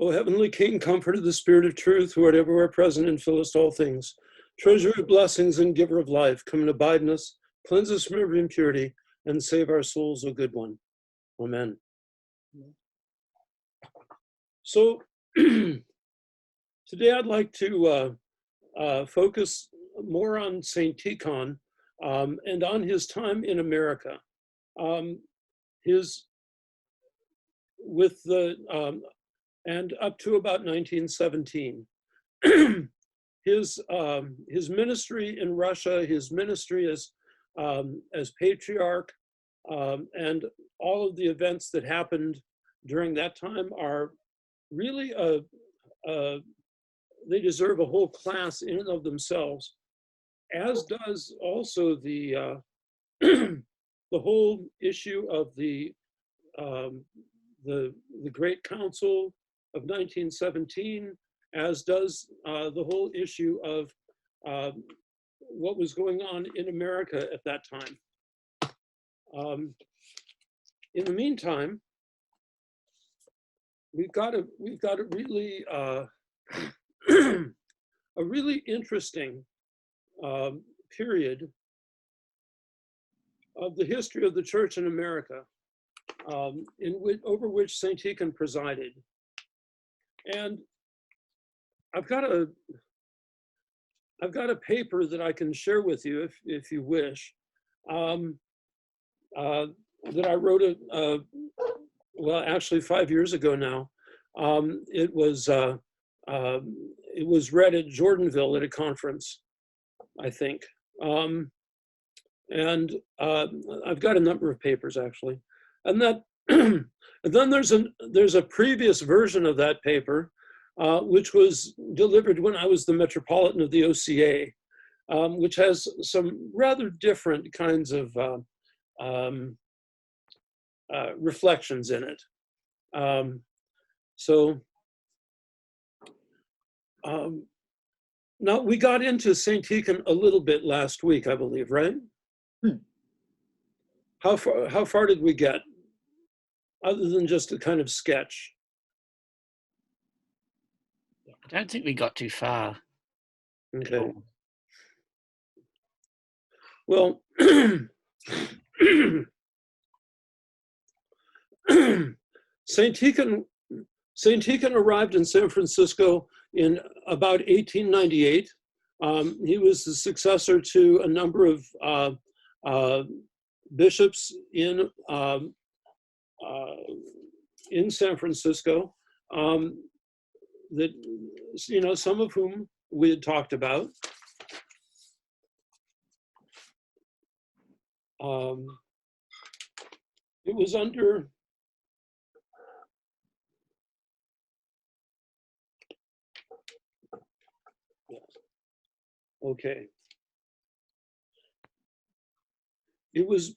O heavenly King, comfort of the Spirit of truth, who art everywhere present and fillest all things, treasure of blessings and giver of life, come and abide in us, cleanse us from every impurity, and save our souls, O good one. Amen. So today I'd like to focus more on St. Tikhon and on his time in America. And up to about 1917. His ministry in Russia, his ministry as patriarch, and all of the events that happened during that time are really they deserve a whole class in and of themselves, as does also the the whole issue of the Great Council of 1917, as does the whole issue of what was going on in America at that time. In the meantime, we've got a really a really interesting period of the history of the church in America, over which St. Tikhon presided. And I've got a paper that I can share with you if you wish, that I wrote well, actually 5 years ago now. It was read at Jordanville at a conference, I think. And I've got a number of papers actually, and that. And then there's a previous version of that paper, which was delivered when I was the Metropolitan of the OCA, which has some rather different kinds of reflections in it. Now we got into St. Tikhon a little bit last week, I believe, right? How far did we get? Other than just a kind of sketch? I don't think we got too far. Okay. Well, St. Tikhon arrived in San Francisco in about 1898. He was the successor to a number of bishops in San Francisco, that, some of whom we had talked about. It was under okay. It was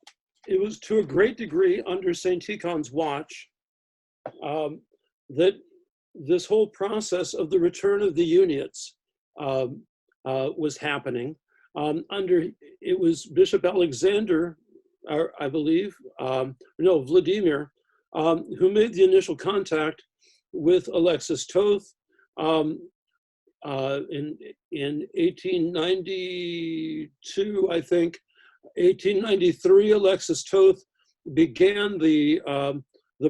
to a great degree under St. Tikhon's watch that this whole process of the return of the uniates was happening. It was Bishop Alexander, I believe, Vladimir, who made the initial contact with Alexis Toth in 1892, I think. 1893, Alexis Toth began the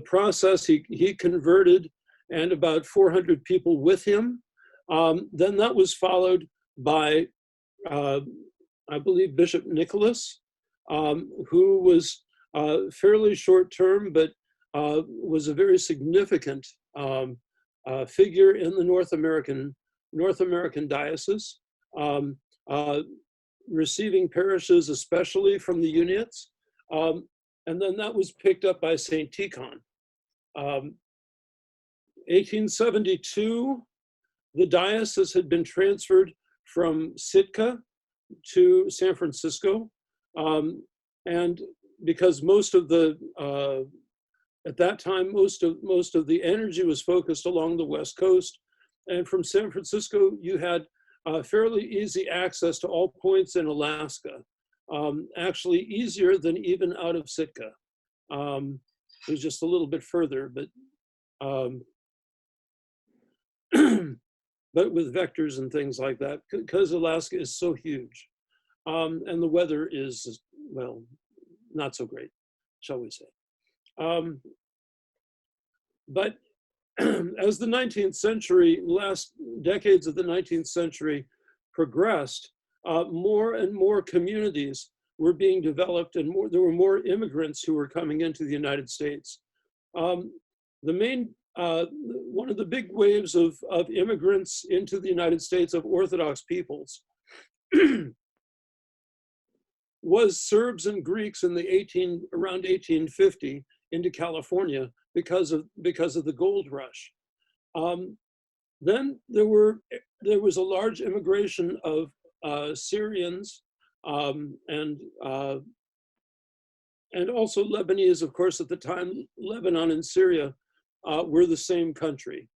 process. He converted, and about 400 people with him. Then that was followed by, I believe, Bishop Nicholas, who was fairly short-term, but was a very significant figure in the North American diocese. Receiving parishes, especially from the uniates. And then that was picked up by St. Tikhon. 1872, the diocese had been transferred from Sitka to San Francisco. And because most of the, at that time, most of the energy was focused along the West Coast. And from San Francisco, you had fairly easy access to all points in Alaska, actually easier than even out of Sitka. It was just a little bit further, but but with vectors and things like that, because Alaska is so huge. And the weather is, well, not so great, shall we say. But as the 19th century, last decades of the 19th century progressed, more and more communities were being developed, and there were more immigrants who were coming into the United States. One of the big waves of immigrants into the United States of Orthodox peoples was Serbs and Greeks in the around 1850 into California because of the gold rush. Then there was a large immigration of Syrians and also Lebanese, of course. At the time, Lebanon and Syria were the same country.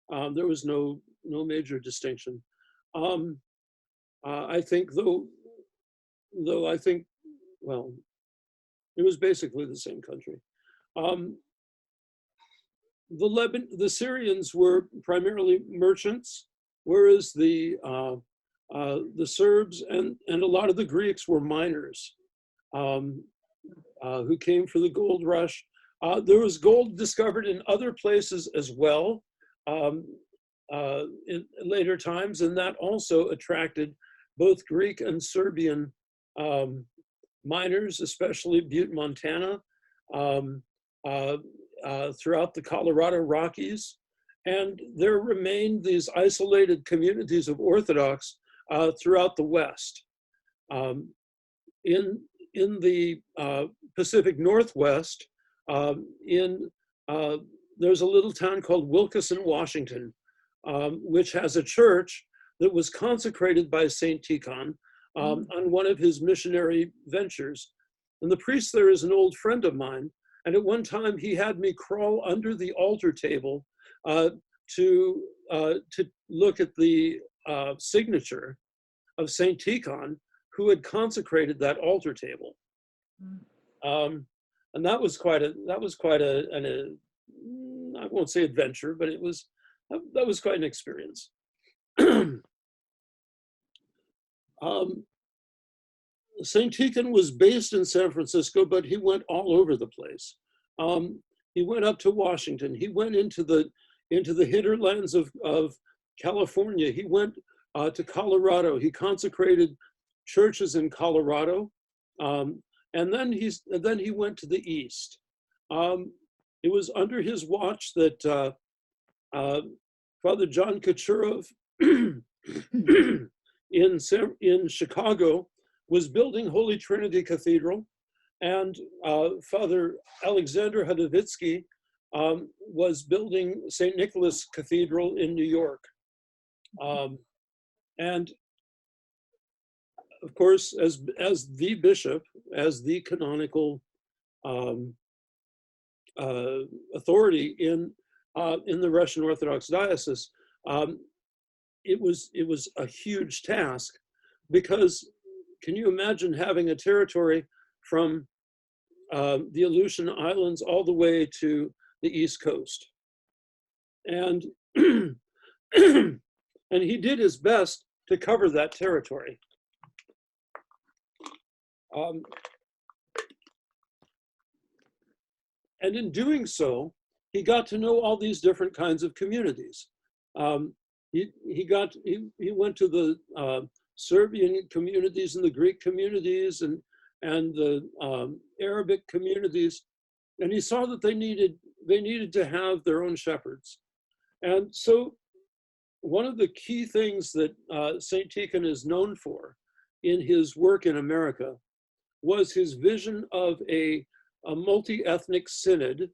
There was no major distinction. I think though I think, well, it was basically the same country. The Syrians were primarily merchants, whereas the Serbs and a lot of the Greeks were miners who came for the gold rush. There was gold discovered in other places as well in later times, and that also attracted both Greek and Serbian miners, especially Butte, Montana, throughout the Colorado Rockies. And there remained these isolated communities of Orthodox throughout the West. In the Pacific Northwest, there's a little town called Wilkeson, Washington, which has a church that was consecrated by Saint Tikhon on one of his missionary ventures. And the priest there is an old friend of mine. And at one time he had me crawl under the altar table to look at the signature of Saint Tikhon, who had consecrated that altar table. And that was quite I won't say adventure, but that was quite an experience. St. Tikhon was based in San Francisco, but he went all over the place. He went up to Washington. He went into the hinterlands of California. He went to Colorado. He consecrated churches in Colorado, and then he went to the east. It was under his watch that Father John Kucherov in Chicago was building Holy Trinity Cathedral, and Father Alexander Hadovitsky was building St. Nicholas Cathedral in New York. And of course, as the bishop, as the canonical authority in the Russian Orthodox diocese, it was a huge task, because can you imagine having a territory from the Aleutian Islands all the way to the East Coast? And and he did his best to cover that territory. And in doing so, he got to know all these different kinds of communities. He went to the Serbian communities and the Greek communities and the Arabic communities, and he saw that they needed to have their own shepherds. And so one of the key things that St. Tikhon is known for in his work in America was his vision of a multi-ethnic synod,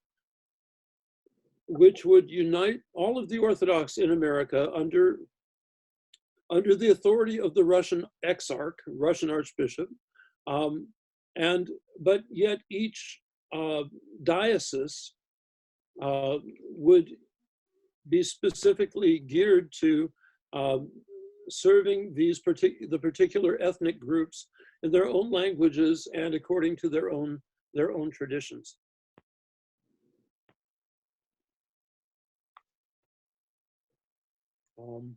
which would unite all of the Orthodox in America under the authority of the Russian exarch, Russian archbishop, but yet each diocese would be specifically geared to serving the particular ethnic groups in their own languages and according to their own traditions. Um,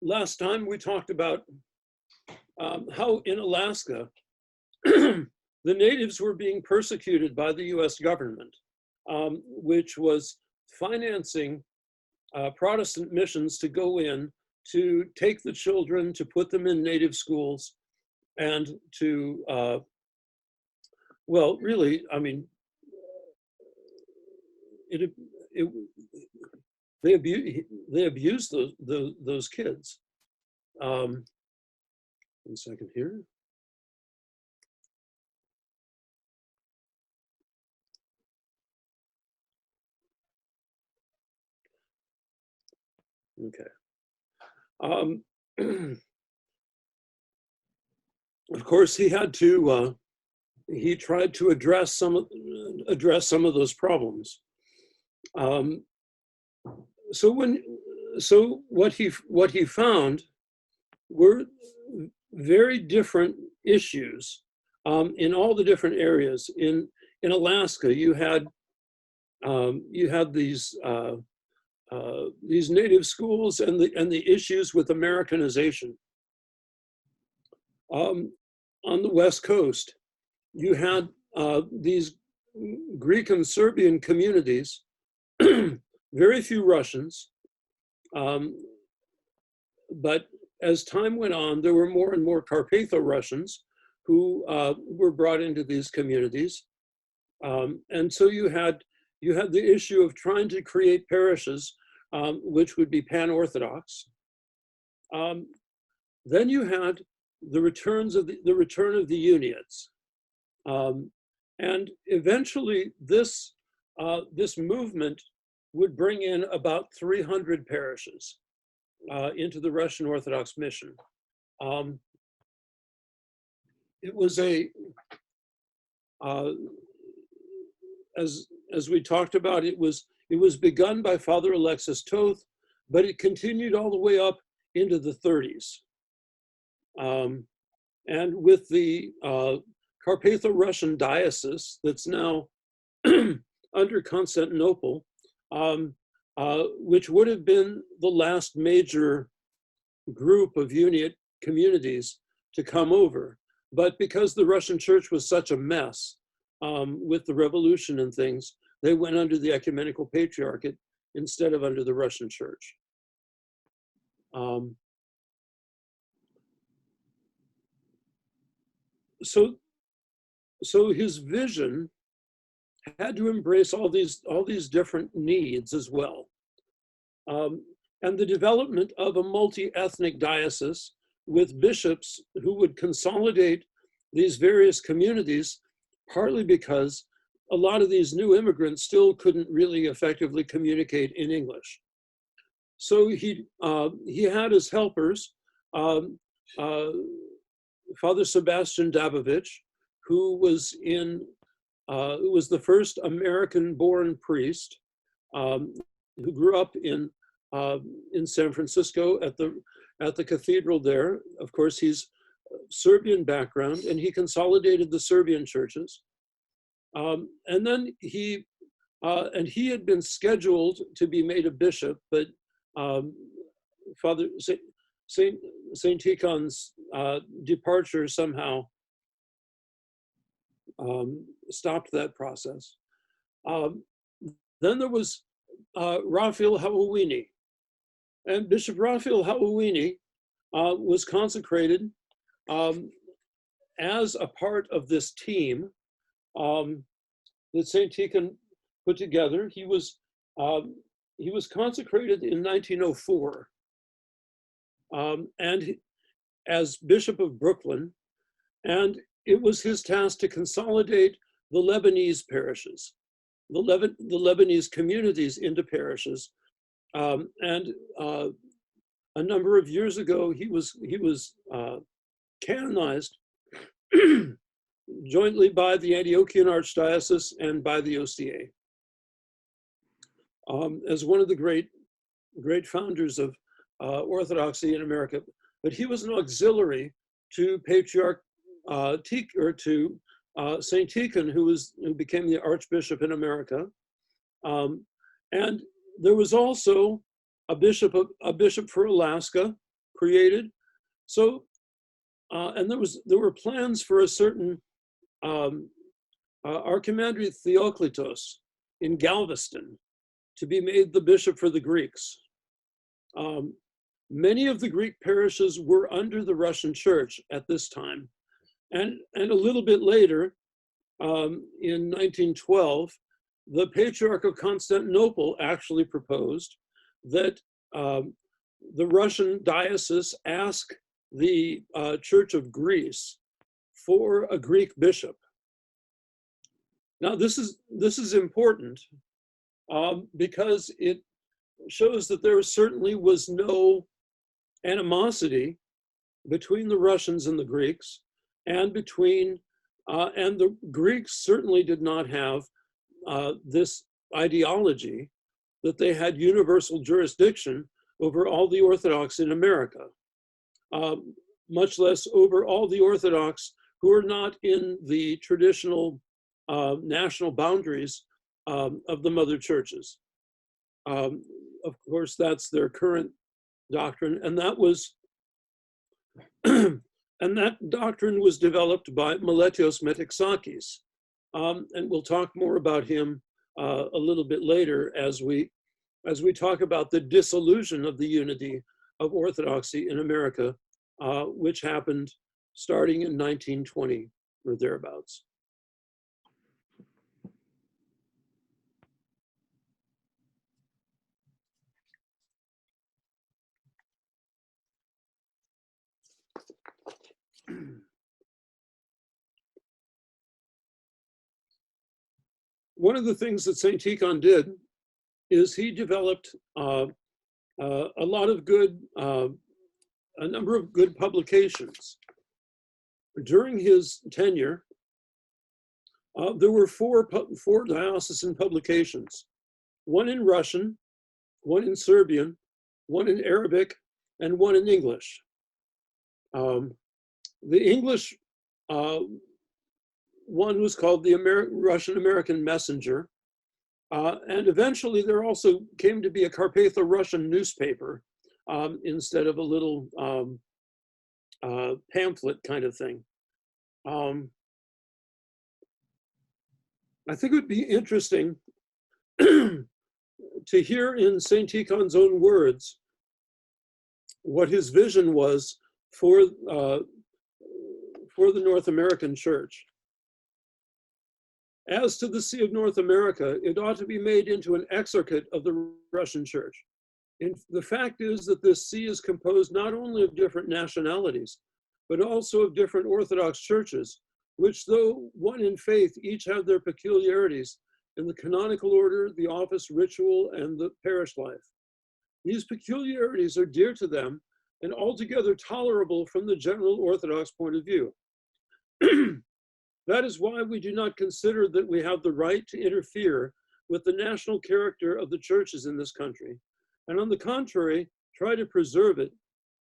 Last time we talked about how in Alaska, the natives were being persecuted by the US government, which was financing Protestant missions to go in, to take the children, to put them in native schools, and to, well, really, I mean, they abused those kids. 1 second here. Okay. Of course, he had to. He tried to address some of those problems. So what he found were very different issues in all the different areas. In Alaska, you had these native schools and the issues with Americanization. On the West Coast, you had these Greek and Serbian communities, very few Russians, but as time went on, there were more and more Carpatho-Russians who were brought into these communities. And so you had the issue of trying to create parishes, which would be pan-Orthodox. Then you had the return of the Uniates. And eventually this movement would bring in about 300 parishes into the Russian Orthodox mission. It was as we talked about, it was begun by Father Alexis Toth, but it continued all the way up into the 30s. And with the Carpatho-Russian diocese that's now under Constantinople, which would have been the last major group of Uniate communities to come over. But because the Russian church was such a mess with the revolution and things, they went under the ecumenical patriarchate instead of under the Russian church. So his vision had to embrace all these different needs as well. And the development of a multi-ethnic diocese with bishops who would consolidate these various communities, partly because a lot of these new immigrants still couldn't really effectively communicate in English. So he had as helpers Father Sebastian Dabovich, who was the first American-born priest who grew up in San Francisco at the cathedral there. Of course, he's Serbian background, and he consolidated the Serbian churches. And then he had been scheduled to be made a bishop, but Father Saint Tikhon's departure somehow stopped that process. Then there was Raphael Hawawini, and Bishop Raphael Hawawini was consecrated as a part of this team that Saint Tikhon put together. He was consecrated in 1904, and as Bishop of Brooklyn, and it was his task to consolidate the Lebanese parishes, the Lebanese communities into parishes. And a number of years ago, he was canonized jointly by the Antiochian Archdiocese and by the OCA as one of the great founders of Orthodoxy in America. But he was an auxiliary to Patriarch Saint Tikhon, who became the Archbishop in America. And there was also a bishop for Alaska created. So, and there were plans for a certain Archimandrite Theoklitos in Galveston to be made the bishop for the Greeks. Many of the Greek parishes were under the Russian Church at this time. And a little bit later, in 1912, the Patriarch of Constantinople actually proposed that the Russian diocese ask the Church of Greece for a Greek bishop. Now, this is important because it shows that there certainly was no animosity between the Russians and the Greeks, and and the Greeks certainly did not have this ideology that they had universal jurisdiction over all the Orthodox in America, much less over all the Orthodox who are not in the traditional national boundaries of the mother churches. Of course, that's their current doctrine, and that was and that doctrine was developed by Meletios Metexakis, and we'll talk more about him a little bit later as we talk about the dissolution of the unity of Orthodoxy in America, which happened starting in 1920 or thereabouts. One of the things that St. Tikhon did is he developed a lot of good, a number of good publications. During his tenure, there were four diocesan publications, one in Russian, one in Serbian, one in Arabic, and one in English. The English one was called the Russian-American Messenger, and eventually there also came to be a Carpatho-Russian newspaper instead of a little pamphlet kind of thing. I think it would be interesting to hear in St. Tikhon's own words what his vision was for the North American Church. As to the See of North America, it ought to be made into an exarchate of the Russian Church. And the fact is that this see is composed not only of different nationalities, but also of different Orthodox churches, which, though one in faith, each have their peculiarities in the canonical order, the office, ritual, and the parish life. These peculiarities are dear to them and altogether tolerable from the general Orthodox point of view. That is why we do not consider that we have the right to interfere with the national character of the churches in this country, and on the contrary, try to preserve it,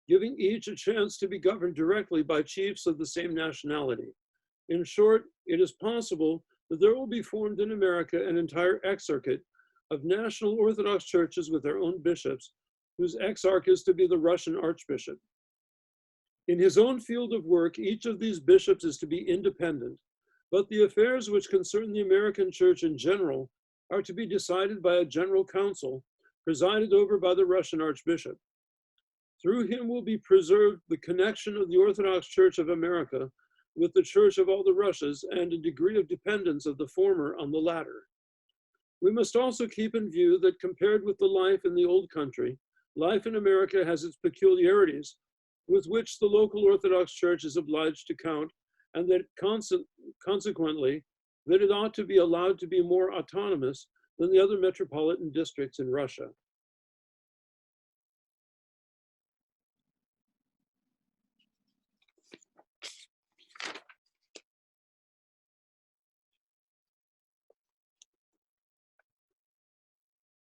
giving each a chance to be governed directly by chiefs of the same nationality. In short, it is possible that there will be formed in America an entire exarchate of national Orthodox churches with their own bishops, whose exarch is to be the Russian archbishop. In his own field of work, each of these bishops is to be independent, but the affairs which concern the American church in general are to be decided by a general council presided over by the Russian archbishop. Through him will be preserved the connection of the Orthodox Church of America with the Church of all the Russias and a degree of dependence of the former on the latter. We must also keep in view that compared with the life in the old country, life in America has its peculiarities with which the local Orthodox Church is obliged to count, and that consequently, that it ought to be allowed to be more autonomous than the other metropolitan districts in Russia.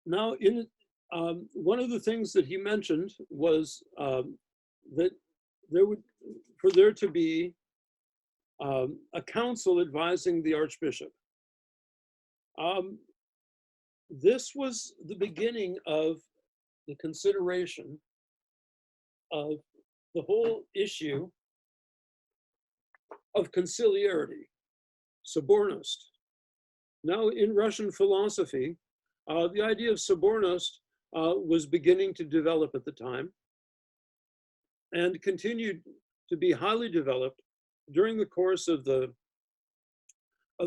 Now, one of the things that he mentioned was that there would, for there to be a council advising the archbishop. This was the beginning of the consideration of the whole issue of conciliarity, Sobornost. Now, in Russian philosophy, the idea of Sobornost was beginning to develop at the time and continued to be highly developed during the course of the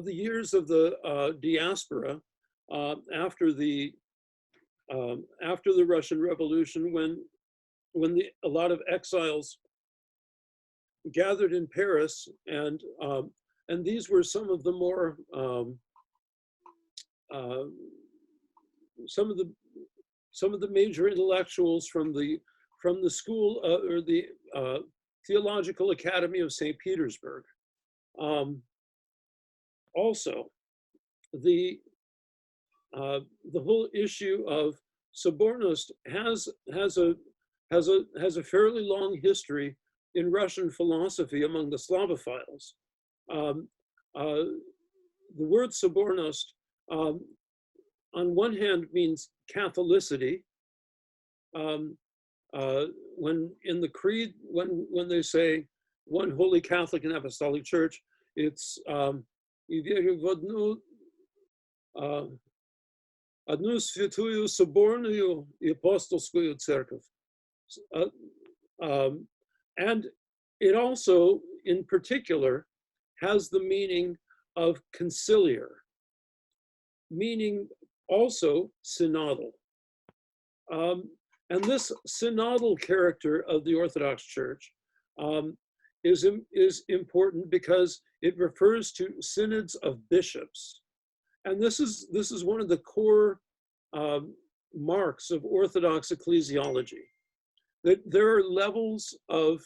years of the diaspora after the Russian Revolution, when a lot of exiles gathered in Paris, and these were some of the more some of the major intellectuals from the school or the Theological Academy of St. Petersburg. Also, the whole issue of Sobornost has a fairly long history in Russian philosophy among the Slavophiles. The word Sobornost, on one hand, means Catholicity. When in the creed, when they say one holy Catholic and Apostolic Church, it's "И верю в одну святую соборную и апостольскую церковь." And it also, in particular, has the meaning of conciliar, meaning also synodal. And this synodal character of the Orthodox Church is important because it refers to synods of bishops. And this is one of the core marks of Orthodox ecclesiology, that there are levels of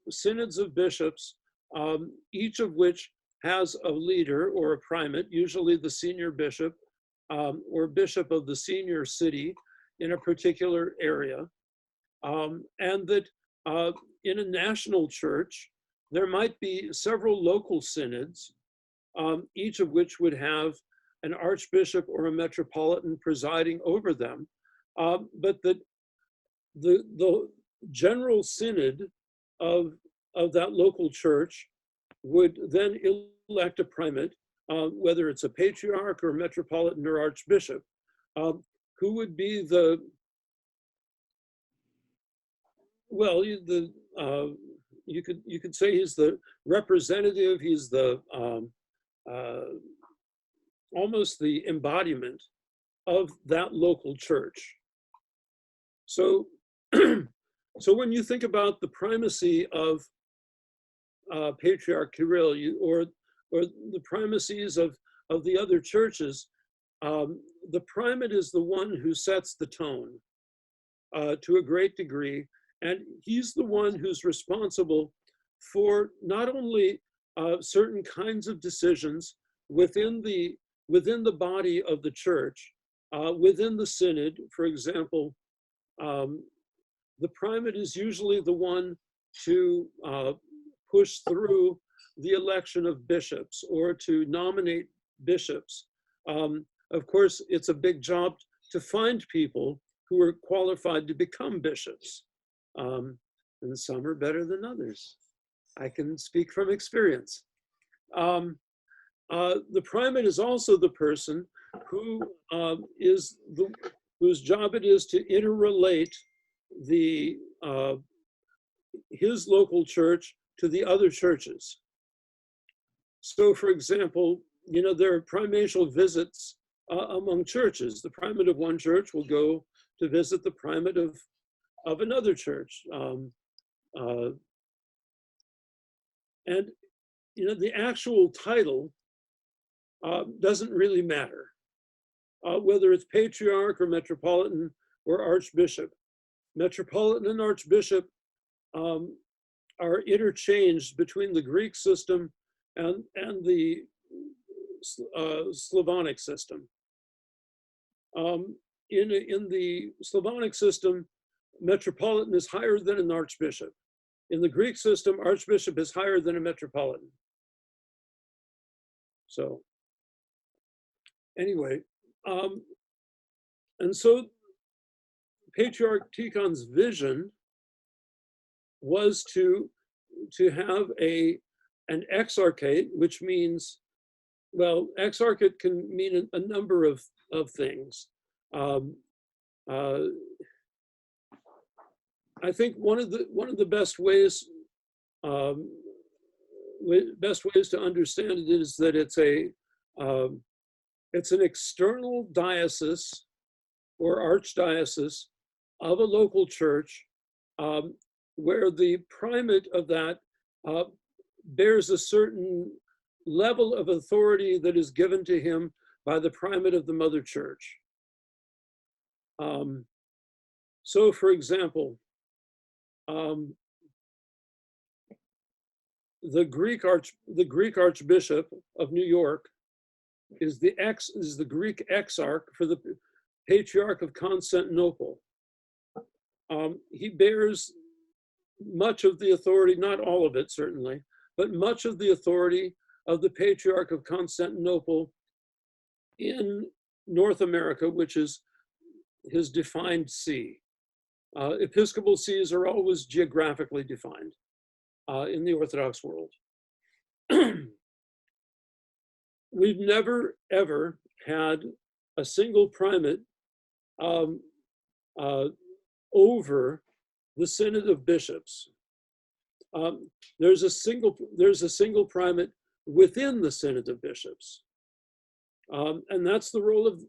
synods of bishops, each of which has a leader or a primate, usually the senior bishop or bishop of the senior city in a particular area, and that in a national church, there might be several local synods, each of which would have an archbishop or a metropolitan presiding over them, but that the general synod of that local church would then elect a primate, whether it's a patriarch or metropolitan or archbishop, who would be the, well, you could say he's the representative, he's the almost the embodiment of that local church. So, so when you think about the primacy of Patriarch Kirill, or the primacies of the other churches, the primate is the one who sets the tone to a great degree, and he's the one who's responsible for not only certain kinds of decisions within the body of the church, within the synod. For example, the primate is usually the one to push through the election of bishops or to nominate bishops. Of course, it's a big job to find people who are qualified to become bishops. And some are better than others. I can speak from experience. The primate is also the person who whose job it is to interrelate his local church to the other churches. So, for example, there are primatial visits among churches. The primate of one church will go to visit the primate of another church. And the actual title doesn't really matter, whether it's patriarch or metropolitan or archbishop. Metropolitan and archbishop are interchanged between the Greek system and the Slavonic system. In the Slavonic system, metropolitan is higher than an archbishop. In the Greek system, archbishop is higher than a metropolitan. So anyway, and so Patriarch Tikhon's vision was to have an exarchate, which means, well, exarchate can mean a number of things. I think one of the best ways to understand it is that it's an external diocese or archdiocese of a local church, where the primate of that bears a certain level of authority that is given to him by the primate of the mother church. So, for example, the Greek Archbishop of New York is the Greek exarch for the Patriarch of Constantinople. He bears much of the authority, not all of it certainly, but much of the authority of the Patriarch of Constantinople in North America, which is his defined see. Episcopal sees are always geographically defined in the Orthodox world. We've never, ever had a single primate over the Synod of Bishops. There's a single primate within the Synod of Bishops. And that's the role of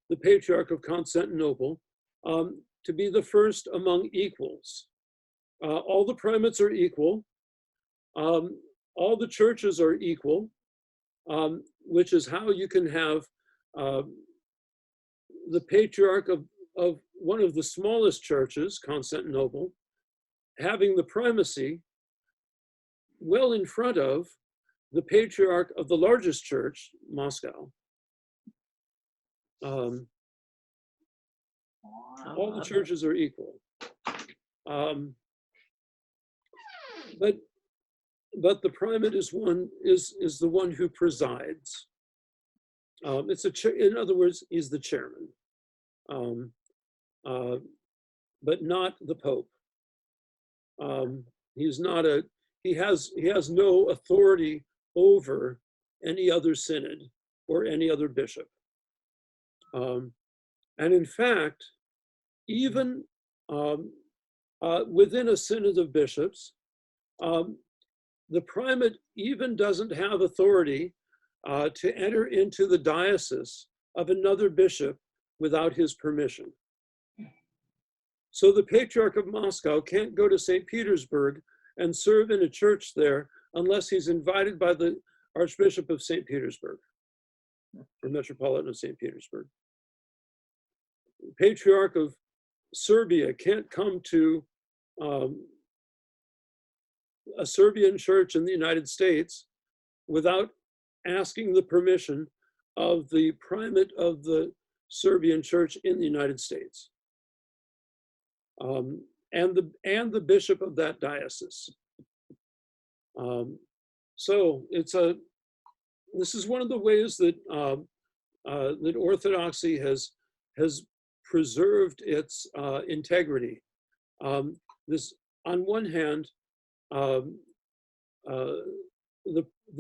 the Patriarch of Constantinople, to be the first among equals. All the primates are equal. All the churches are equal, which is how you can have the Patriarch of one of the smallest churches, Constantinople, having the primacy well in front of the Patriarch of the largest church, Moscow. All the churches are equal. But the primate is the one who presides. In other words, he's the chairman, but not the Pope. He has no authority over any other synod or any other bishop. And in fact, even within a synod of bishops, the primate even doesn't have authority to enter into the diocese of another bishop without his permission. So the Patriarch of Moscow can't go to St. Petersburg and serve in a church there unless he's invited by the Archbishop of St. Petersburg, or Metropolitan of St. Petersburg. The Patriarch of Serbia can't come to a Serbian church in the United States without asking the permission of the primate of the Serbian church in the United States, and the bishop of that diocese. So this is one of the ways that that Orthodoxy has preserved its integrity. This, on one hand, the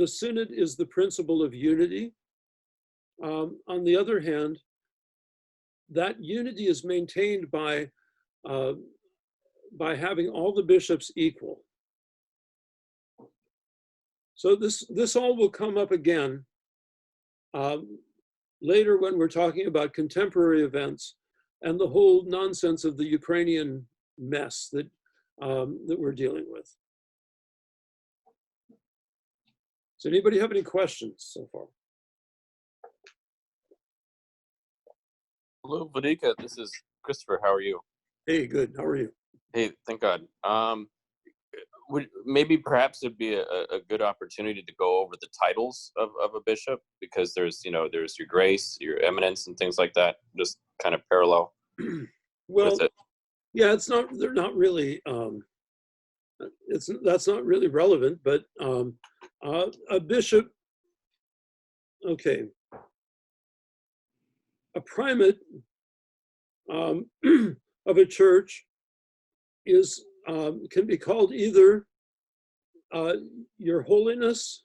synod is the principle of unity. On the other hand, that unity is maintained by having all the bishops equal. So this all will come up again later when we're talking about contemporary events and the whole nonsense of the Ukrainian mess that we're dealing with. Does anybody have any questions so far? Hello, Vadika. This is Christopher. How are you? Hey, good. How are you? Hey, thank God. Maybe perhaps it'd be a good opportunity to go over the titles of a bishop, because there's your grace, your eminence, and things like that. Just kind of parallel. Well, yeah, they're not really that's not really relevant, but a bishop, okay, a primate of a church is can be called either Your Holiness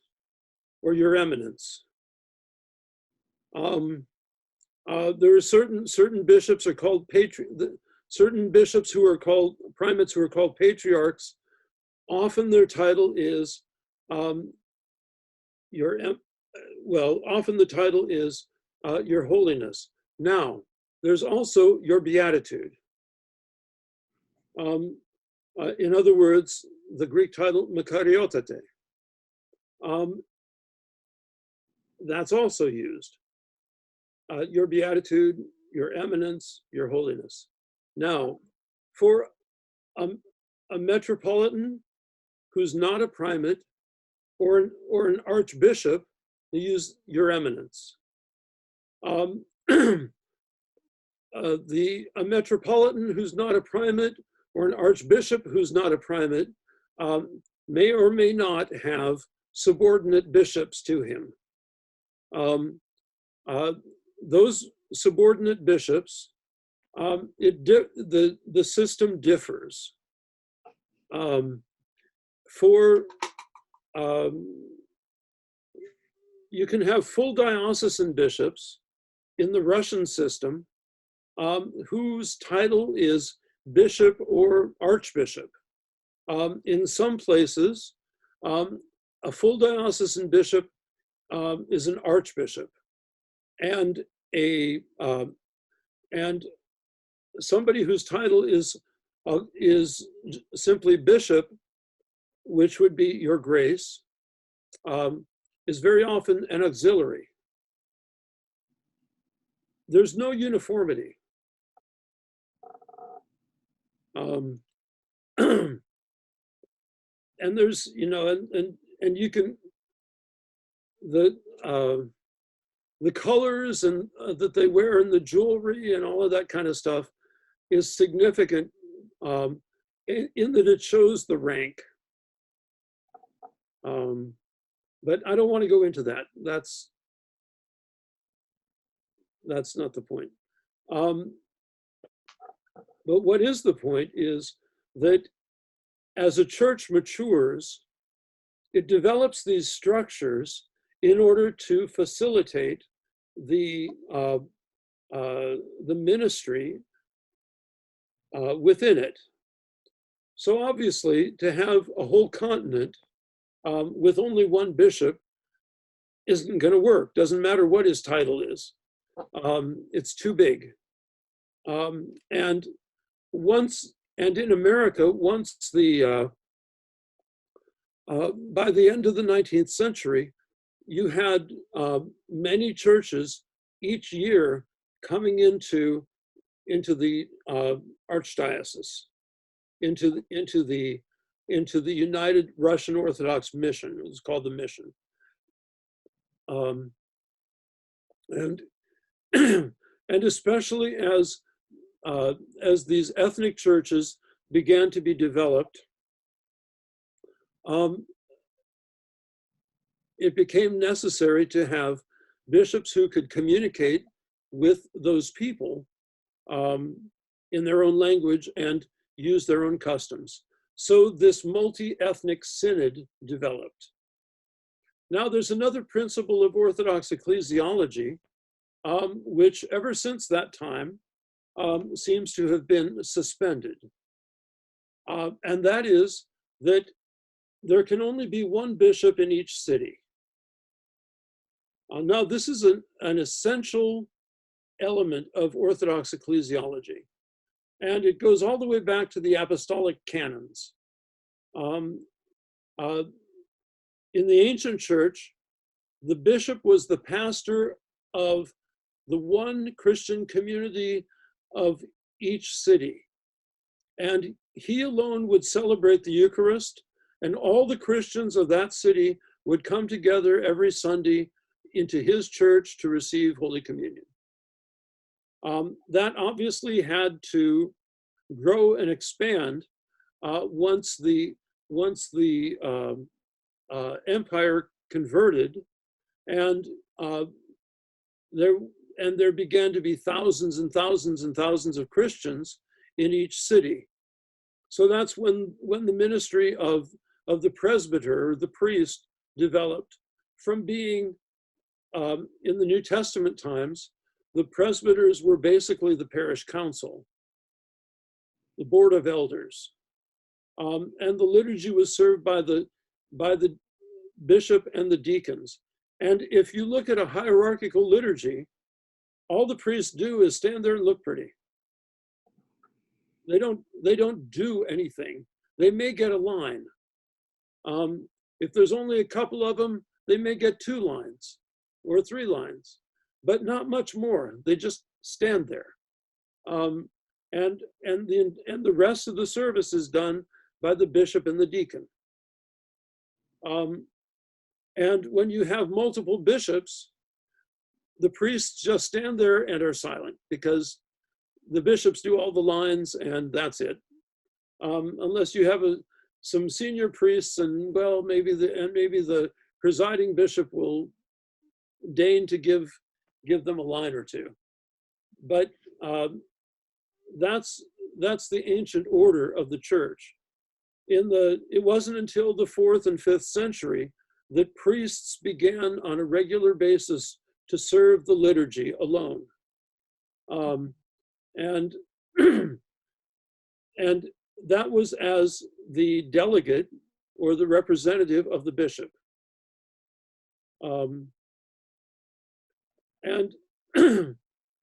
or Your Eminence. There are certain bishops are called certain bishops who are called primates who are called patriarchs. Often their title is often the title is Your Holiness. Now, there's also Your Beatitude. In other words, the Greek title Makariotate. That's also used. Your Beatitude, Your Eminence, Your Holiness. Now, for a Metropolitan who's not a primate or an archbishop, they use Your Eminence. A Metropolitan who's not a primate or an archbishop who's not a primate may or may not have subordinate bishops to him. Those subordinate bishops, the system differs. You can have full diocesan bishops in the Russian system whose title is bishop or archbishop. In some places, a full diocesan bishop is an archbishop, and somebody whose title is simply bishop, which would be Your Grace, is very often an auxiliary. There's no uniformity. And there's, and you can, the colors and that they wear and the jewelry and all of that kind of stuff is significant in that it shows the rank. But I don't want to go into that. That's not the point. But what is the point is that as a church matures, it develops these structures in order to facilitate the ministry within it. So obviously, to have a whole continent with only one bishop isn't going to work. Doesn't matter what his title is. It's too big. And in America, once by the end of the 19th century, you had many churches each year coming into the archdiocese, into the United Russian Orthodox Mission. It was called the Mission, and especially as these ethnic churches began to be developed, it became necessary to have bishops who could communicate with those people in their own language and use their own customs. So this multi-ethnic synod developed. Now there's another principle of Orthodox ecclesiology, which ever since that time seems to have been suspended. And that is that there can only be one bishop in each city. Now this is an essential element of Orthodox ecclesiology. And it goes all the way back to the apostolic canons. In the ancient church, the bishop was the pastor of the one Christian community of each city. And he alone would celebrate the Eucharist, and all the Christians of that city would come together every Sunday into his church to receive Holy Communion. That obviously had to grow and expand once the empire converted, and there began to be thousands and thousands and thousands of Christians in each city. So that's when the ministry of the presbyter, or the priest, developed from being, in the New Testament times, the presbyters were basically the parish council, the board of elders. And the liturgy was served by the bishop and the deacons. And if you look at a hierarchical liturgy, all the priests do is stand there and look pretty. They don't do anything. They may get a line. If there's only a couple of them, they may get 2 lines or 3 lines, but not much more. They just stand there. And the rest of the service is done by the bishop and the deacon. And when you have multiple bishops, the priests just stand there and are silent, because the bishops do all the lines and that's it. Unless you have some senior priests, and well, maybe the presiding bishop will deign to give them a line or 2. But that's the ancient order of the church. It wasn't until the 4th and 5th century that priests began on a regular basis to serve the liturgy alone. And that was as the delegate or the representative of the bishop. And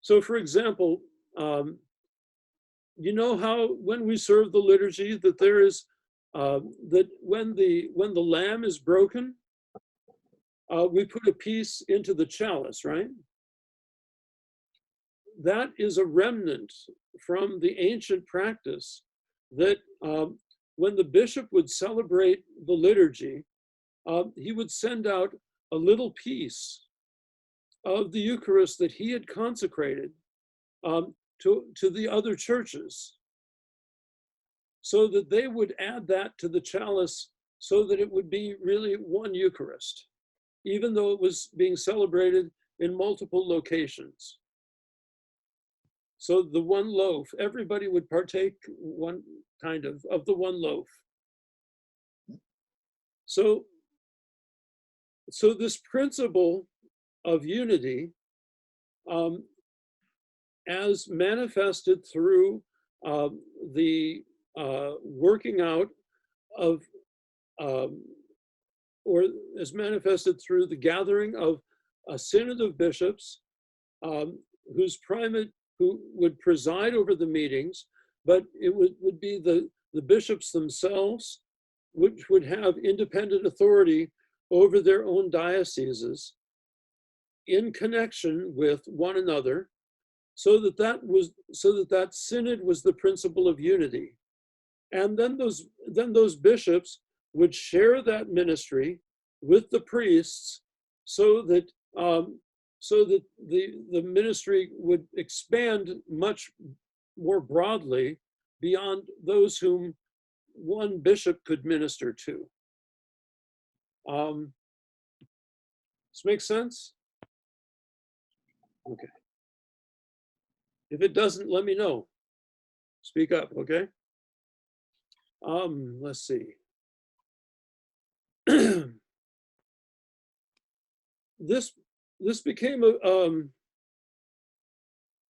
so, for example, you know how when we serve the liturgy that there is that when the lamb is broken, we put a piece into the chalice, right? That is a remnant from the ancient practice that when the bishop would celebrate the liturgy, he would send out a little piece of the Eucharist that he had consecrated to the other churches, so that they would add that to the chalice, so that it would be really one Eucharist, even though it was being celebrated in multiple locations. So the one loaf, everybody would partake one kind of the one loaf. So this principle of unity, as manifested through the working out of, or as manifested through the gathering of a synod of bishops, who would preside over the meetings, but it would be the bishops themselves, which would have independent authority over their own dioceses in connection with one another, so that synod was the principle of unity. And then those bishops would share that ministry with the priests, so that the ministry would expand much more broadly beyond those whom one bishop could minister to. This makes sense? Okay. If it doesn't, let me know. Speak up, okay? Let's see. This became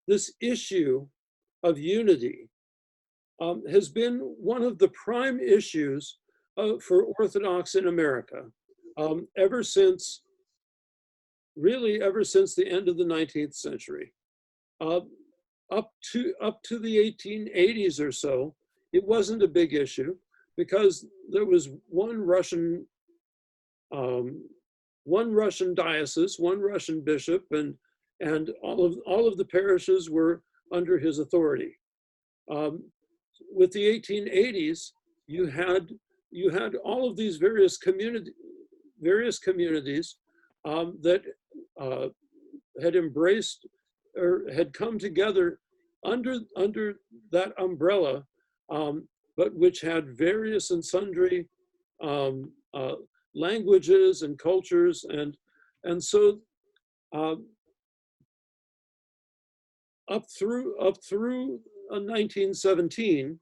this issue of unity has been one of the prime issues for Orthodox in America ever since the end of the 19th century. Up to the 1880s or so, it wasn't a big issue, because there was one Russian diocese, one Russian bishop, and all of the parishes were under his authority. With the 1880s, you had all of these various communities that had embraced or had come together under that umbrella, but which had various and sundry um, languages and cultures, and so up through 1917,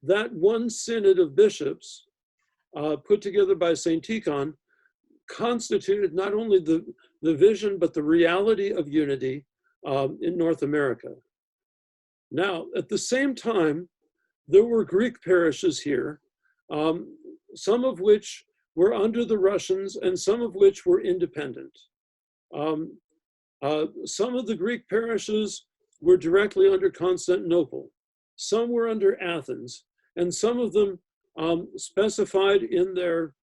that one synod of bishops put together by St. Tikhon constituted not only the vision, but the reality of unity in North America. Now, at the same time, there were Greek parishes here, some of which were under the Russians and some of which were independent. Some of the Greek parishes were directly under Constantinople. Some were under Athens, and some of them specified in their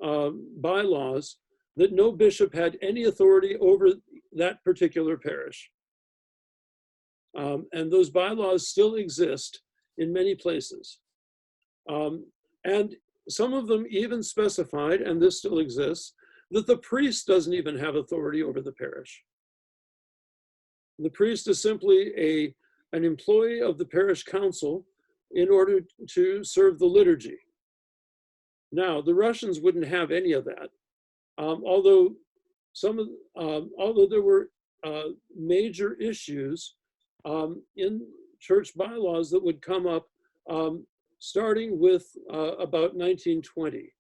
bylaws that no bishop had any authority over that particular parish. And those bylaws still exist in many places. And some of them even specified, and this still exists, that the priest doesn't even have authority over the parish. The priest is simply an employee of the parish council in order to serve the liturgy. Now, the Russians wouldn't have any of that, although there were major issues in church bylaws that would come up starting with about 1920.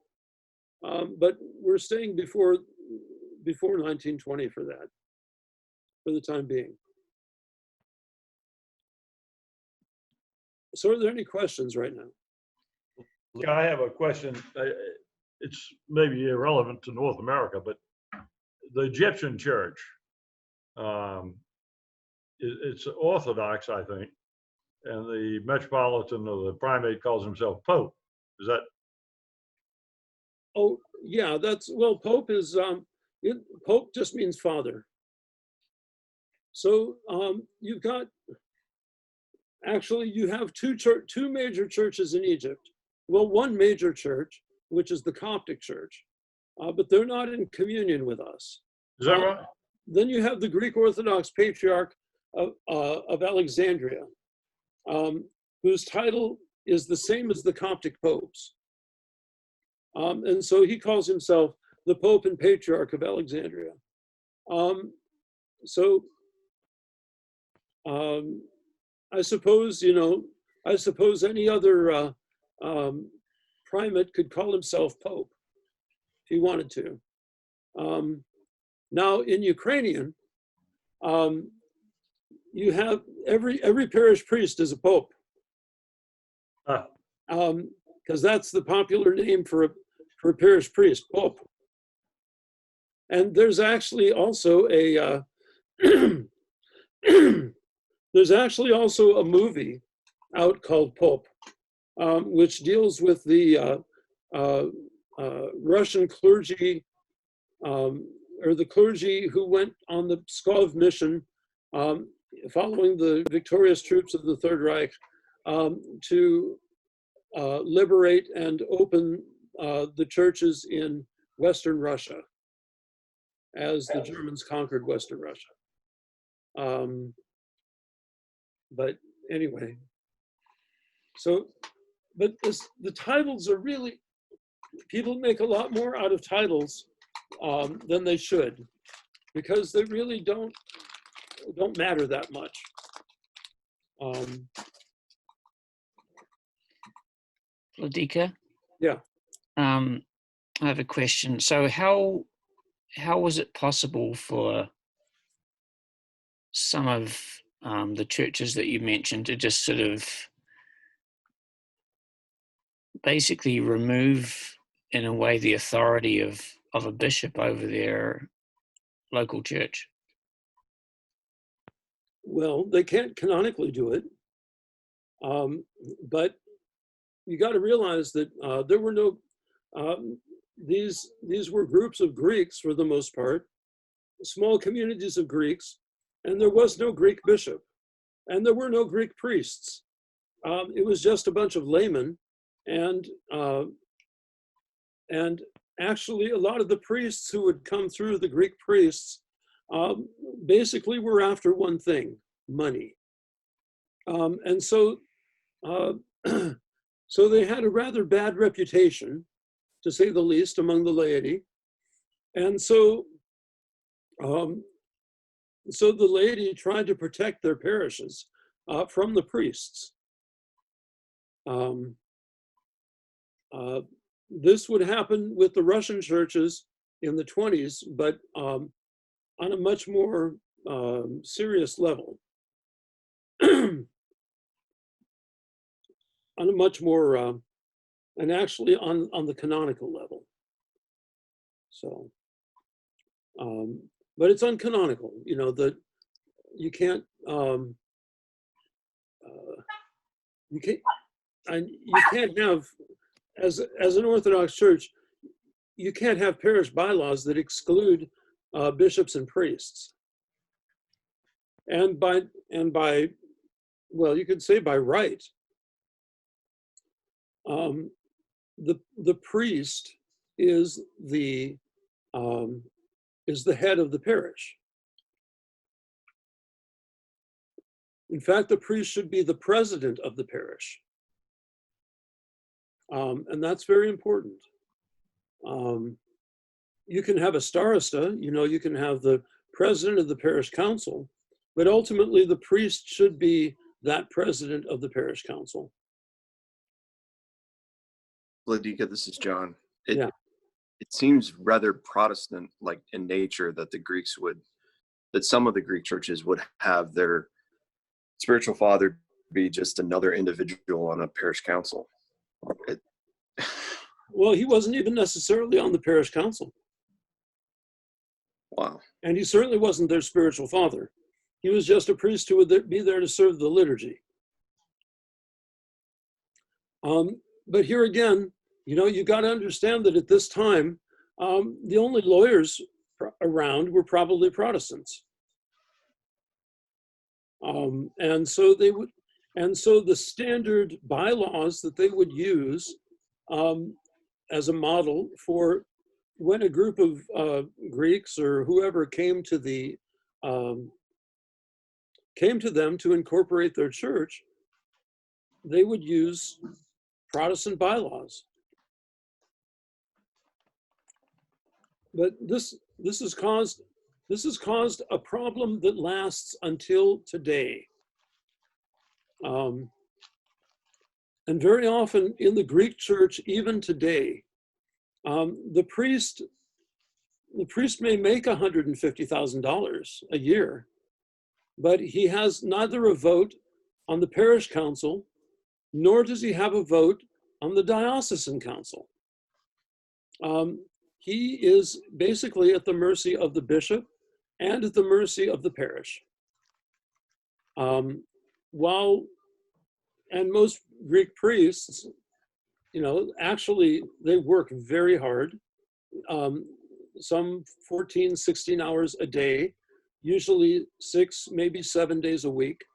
But we're staying before 1920 for that, for the time being. So are there any questions right now? I have a question. It's maybe irrelevant to North America, but the Egyptian church, it's Orthodox, I think, and the Metropolitan or the primate calls himself Pope. Is that? Oh, yeah, well, Pope is, Pope just means father. So you have two major churches in Egypt. Well, one major church, which is the Coptic Church, but they're not in communion with us. Is that right? Then you have the Greek Orthodox Patriarch of Alexandria, whose title is the same as the Coptic popes. And so he calls himself the Pope and Patriarch of Alexandria. I suppose any other primate could call himself Pope if he wanted to. Now in Ukrainian, you have every parish priest is a Pope, because that's the popular name for a parish priest, Pope. And there's actually also there's actually also a movie out called Pope, which deals with the Russian clergy, or the clergy who went on the Pskov mission following the victorious troops of the Third Reich to liberate and open the churches in Western Russia as the Germans conquered Western Russia. But anyway, but the titles are really, people make a lot more out of titles than they should, because they really don't matter that much. Vladika? Yeah. I have a question. So how was it possible for some of the churches that you mentioned to just sort of basically remove, in a way, the authority of a bishop over their local church? Well, they can't canonically do it, but you got to realize that there were no, these were groups of Greeks for the most part, small communities of Greeks, and there was no Greek bishop, and there were no Greek priests. It was just a bunch of laymen, and actually a lot of the priests who would come through, the Greek priests, basically were after one thing: money. And so So they had a rather bad reputation, to say the least, among the laity. And so, so the laity tried to protect their parishes from the priests. This would happen with the Russian churches in the 20s, but on a much more serious level. On a much more, and actually on the canonical level. So, but it's uncanonical, you know, that you can't, you can't have, as an Orthodox church, you can't have parish bylaws that exclude bishops and priests. And by, well, you could say by right, the priest is the head of the parish. In fact, the priest should be the president of the parish. And that's very important. You can have a starosta, you know, you can have the president of the parish council, but ultimately the priest should be that president of the parish council. Vladika, this is John. Yeah. It seems rather Protestant like in nature that that some of the Greek churches would have their spiritual father be just another individual on a parish council. Well, he wasn't even necessarily on the parish council. Wow. And he certainly wasn't their spiritual father. He was just a priest who would be there to serve the liturgy. But here again, you know, you got to understand that at this time, the only lawyers around were probably Protestants. And so the standard bylaws that they would use as a model for when a group of Greeks or whoever came to them to incorporate their church, they would use Protestant bylaws. But this has caused a problem that lasts until today. And very often in the Greek church, even today, the priest may make $150,000 a year, but he has neither a vote on the parish council, nor does he have a vote on the diocesan council. He is basically at the mercy of the bishop and at the mercy of the parish. And most Greek priests, you know, actually they work very hard, some 14, 16 hours a day, usually 6, maybe 7 days a week.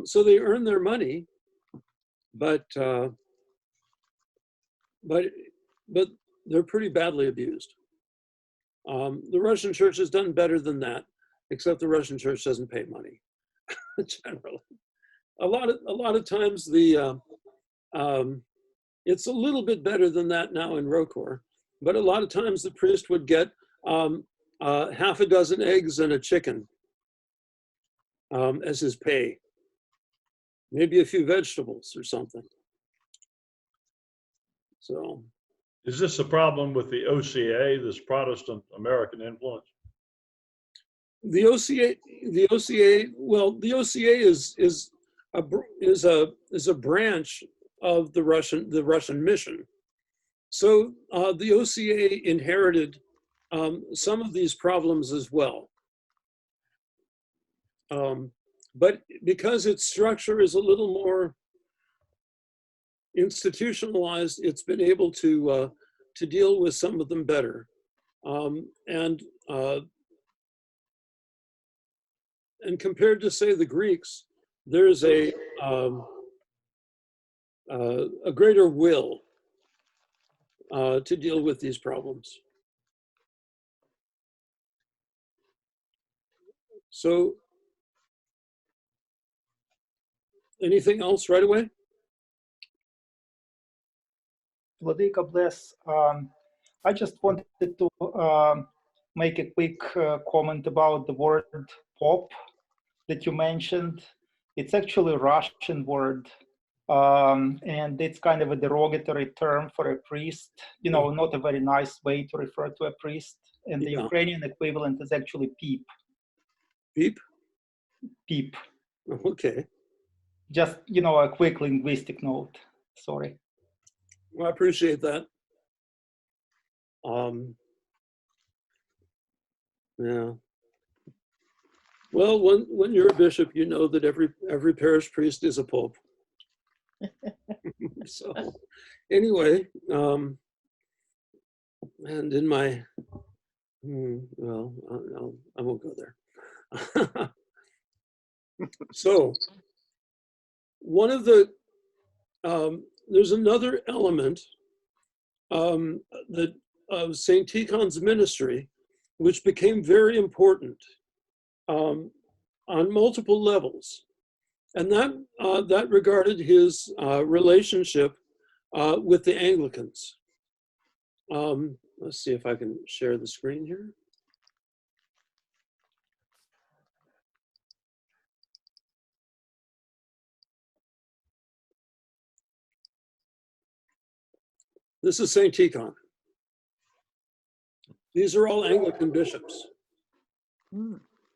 So they earn their money, but they're pretty badly abused. The Russian church has done better than that, except the Russian church doesn't pay money generally. A lot of times it's a little bit better than that now in Rokor, but a lot of times the priest would get half a dozen eggs and a chicken as his pay, maybe a few vegetables or something. So. Is this a problem with the OCA, this Protestant American influence? The OCA. Well, the OCA is a branch of the Russian mission. So the OCA inherited some of these problems as well. But because its structure is a little more institutionalized, it's been able to deal with some of them better. And compared to, say, the Greeks, there's a greater will to deal with these problems. So, anything else right away? Vladika, bless. I just wanted to make a quick comment about the word "pop" that you mentioned. It's actually a Russian word, and it's kind of a derogatory term for a priest. You know, not a very nice way to refer to a priest. And the Ukrainian equivalent is actually "peep." Beep? Peep. Okay. Just, you know, a quick linguistic note. Sorry. Well, I appreciate that. Yeah. Well, when you're a bishop, you know that every parish priest is a pope. So, anyway, and in my, well, I won't go there. So, one of the, there's another element that of St. Tikhon's ministry, which became very important on multiple levels. And that regarded his relationship with the Anglicans. Let's see if I can share the screen here. This is St. Tikhon. These are all Anglican bishops.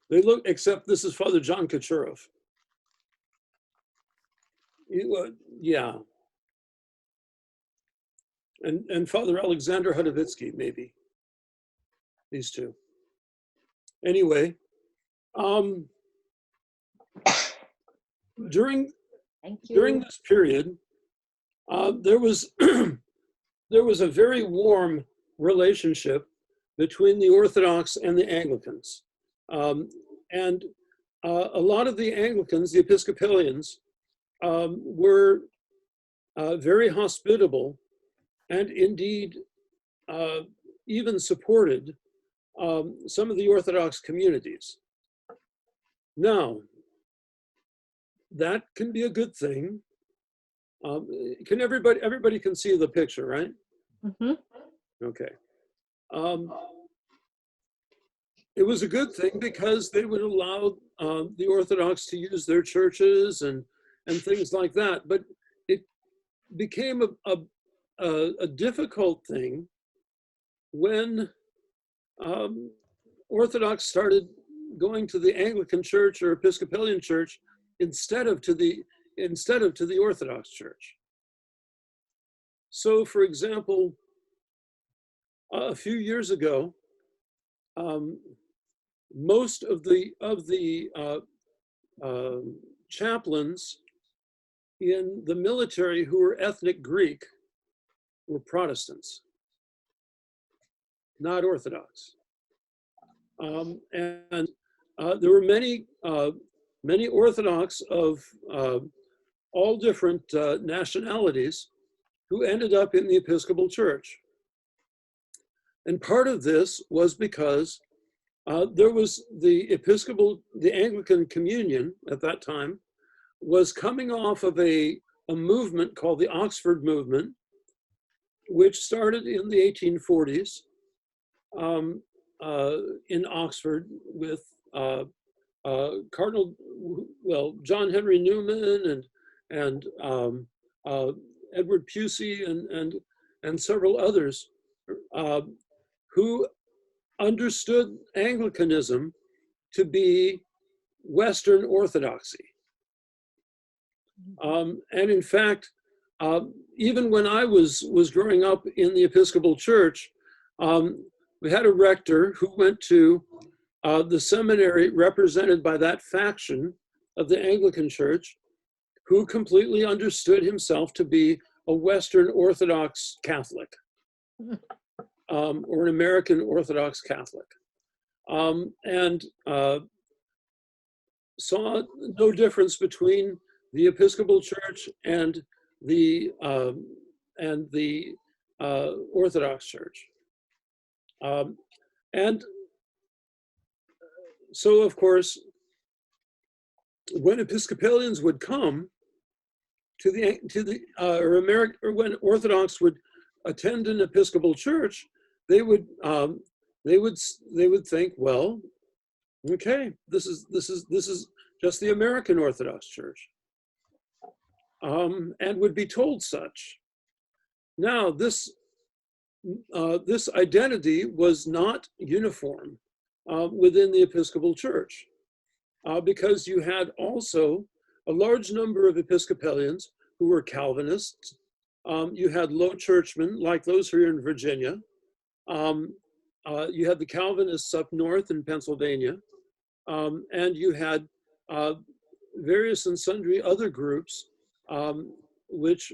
They look, except this is Father John Kaczorov. Yeah. And Father Alexander Hudovitsky, maybe. These two. Anyway, during this period, there was there was a very warm relationship between the Orthodox and the Anglicans. And a lot of the Anglicans, the Episcopalians, were very hospitable and indeed even supported some of the Orthodox communities. Now, that can be a good thing. Can everybody can see the picture, right? Mm-hmm. Okay. It was a good thing because they would allow the Orthodox to use their churches and things like that. But it became a difficult thing when Orthodox started going to the Anglican Church or Episcopalian Church instead of to the Orthodox Church. So, for example, a few years ago, most of the chaplains in the military who were ethnic Greek were Protestants, not Orthodox. And there were many Orthodox of all different nationalities who ended up in the Episcopal Church. And part of this was because there was the Anglican Communion at that time was coming off of a movement called the Oxford Movement, which started in the 1840s in Oxford with John Henry Newman and Edward Pusey and several others who understood Anglicanism to be Western Orthodoxy. And in fact, even when I was growing up in the Episcopal Church, we had a rector who went to the seminary represented by that faction of the Anglican Church, who completely understood himself to be a Western Orthodox Catholic, or an American Orthodox Catholic, and saw no difference between the Episcopal Church and the Orthodox Church. And so, of course, when Episcopalians would come to when Orthodox would attend an Episcopal church, they would think, well, okay, this is just the American Orthodox Church, and would be told such. Now, this identity was not uniform within the Episcopal Church, because you had also a large number of Episcopalians who were Calvinists. You had low churchmen, like those here in Virginia. You had the Calvinists up north in Pennsylvania. And you had various and sundry other groups which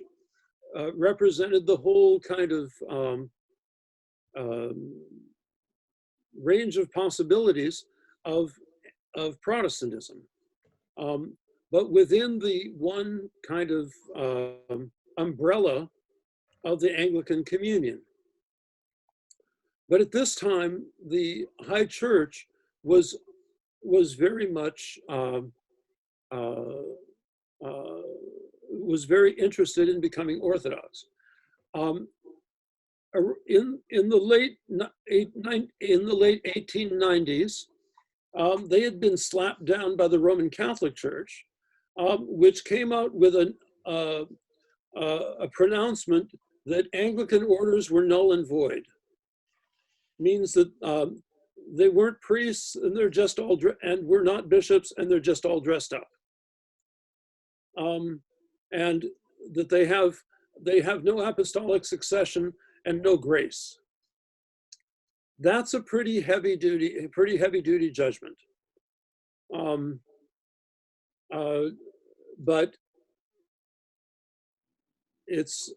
represented the whole kind of range of possibilities of Protestantism. But within the one kind of umbrella of the Anglican Communion. But at this time, the High Church was very much was very interested in becoming Orthodox. In the late 1890s, they had been slapped down by the Roman Catholic Church, which came out with a pronouncement that Anglican orders were null and void. Means that they weren't priests and they're just all and we're not bishops and they're just all dressed up, and that they have no apostolic succession and no grace. That's a pretty heavy duty judgment. But it's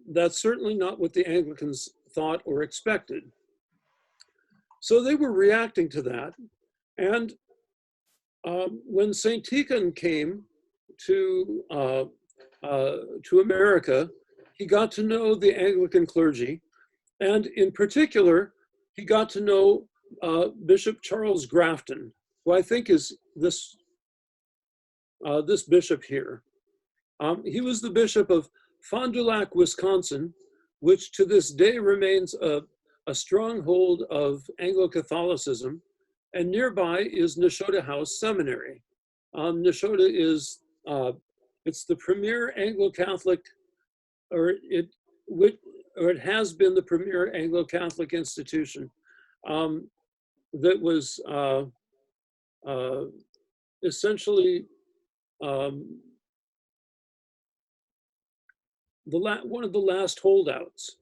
that's certainly not what the Anglicans thought or expected. So they were reacting to that. And when St. Tikhon came to America, he got to know the Anglican clergy. And in particular, he got to know Bishop Charles Grafton, who I think is this bishop here. He was the bishop of Fond du Lac, Wisconsin, which to this day remains a stronghold of Anglo-Catholicism, and nearby is Nashotah House Seminary. Nashotah is it's the premier Anglo-Catholic, or it has been the premier Anglo-Catholic institution that was essentially one of the last holdouts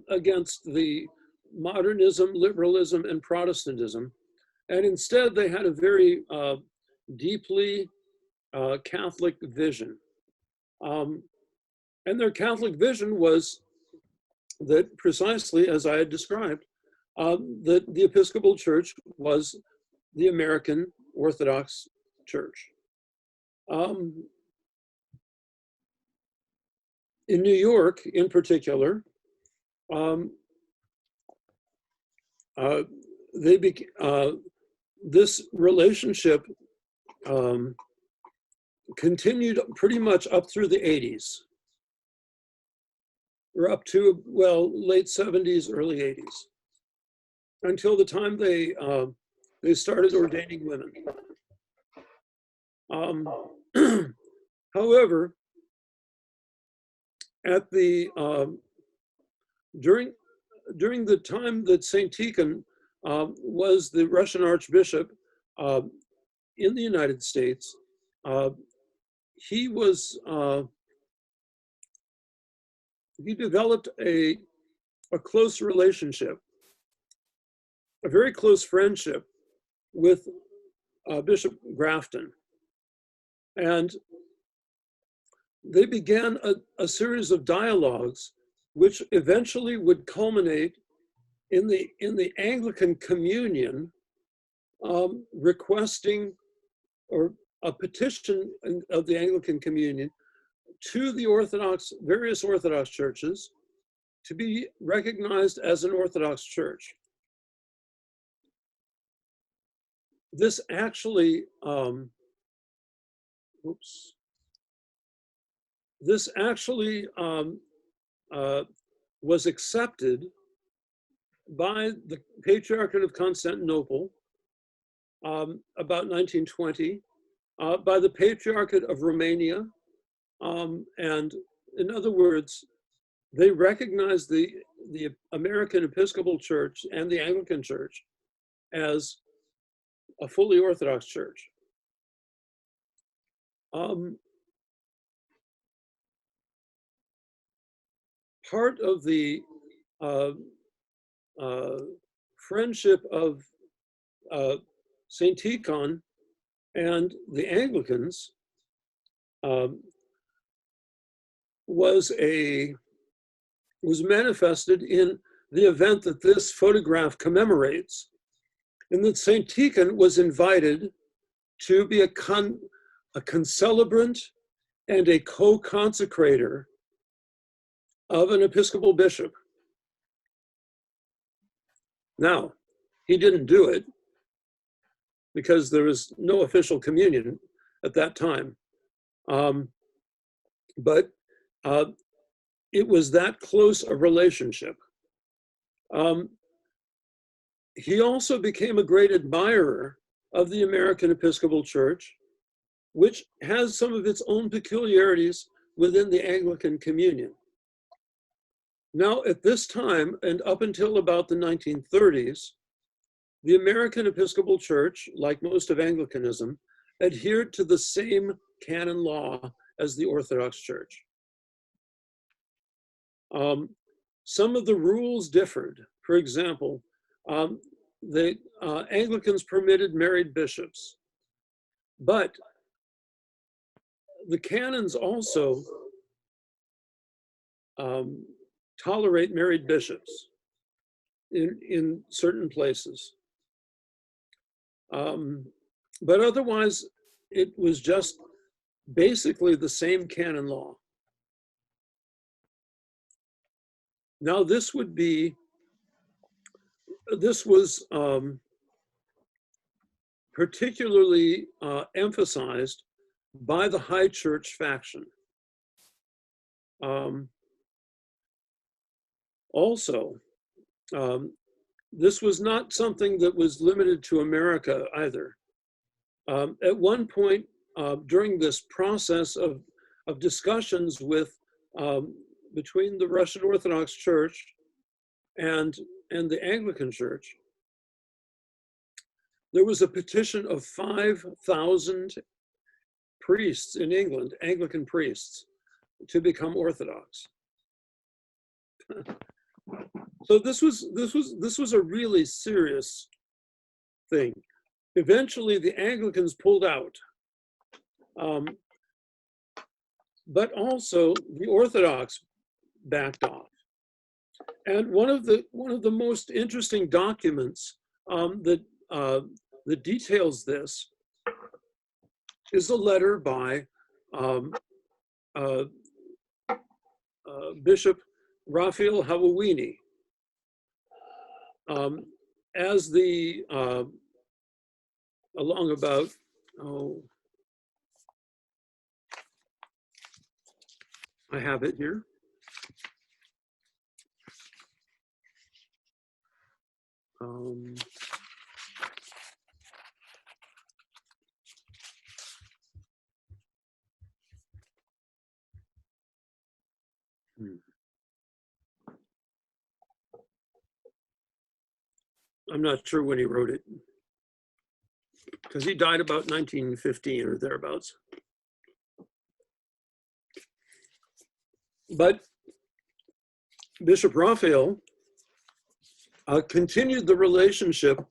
against the modernism, liberalism, and Protestantism. And instead, they had a very deeply Catholic vision. And their Catholic vision was that, precisely as I had described, that the Episcopal Church was the American Orthodox Church. In New York, in particular, this relationship continued pretty much up through the 80s, or up to, well, late 70s, early 80s, until the time they started ordaining women. However, at the during the time that St. Tikhon was the Russian Archbishop in the United States, he developed a close relationship, a very close friendship with Bishop Grafton. And they began a series of dialogues which eventually would culminate in the Anglican Communion requesting, or a petition of the Anglican Communion to the various Orthodox churches to be recognized as an Orthodox church. This actually, was accepted by the Patriarchate of Constantinople about 1920, by the Patriarchate of Romania, and in other words, they recognized the American Episcopal Church and the Anglican Church as a fully Orthodox church. Part of the friendship of St. Tikhon and the Anglicans was manifested in the event that this photograph commemorates, in that St. Tikhon was invited to be a concelebrant and a co-consecrator of an Episcopal bishop. Now, he didn't do it because there was no official communion at that time. But it was that close a relationship. He also became a great admirer of the American Episcopal Church, which has some of its own peculiarities within the Anglican communion. Now, at this time, and up until about the 1930s, the American Episcopal Church, like most of Anglicanism, adhered to the same canon law as the Orthodox Church. Some of the rules differed. For example, the Anglicans permitted married bishops, but the canons also tolerate married bishops in certain places. But otherwise, it was just basically the same canon law. Now, this was particularly emphasized by the high church faction. Also, this was not something that was limited to America either. At one point during this process of discussions between the Russian Orthodox Church and the Anglican Church, there was a petition of 5,000 priests in England, Anglican priests, to become Orthodox. So this was a really serious thing. Eventually, the Anglicans pulled out, but also the Orthodox backed off. And one of the most interesting documents that details this is a letter by Bishop Raphael Hawawini, as the along about I have it here. I'm not sure when he wrote it, because he died about 1915 or thereabouts. But Bishop Raphael continued the relationship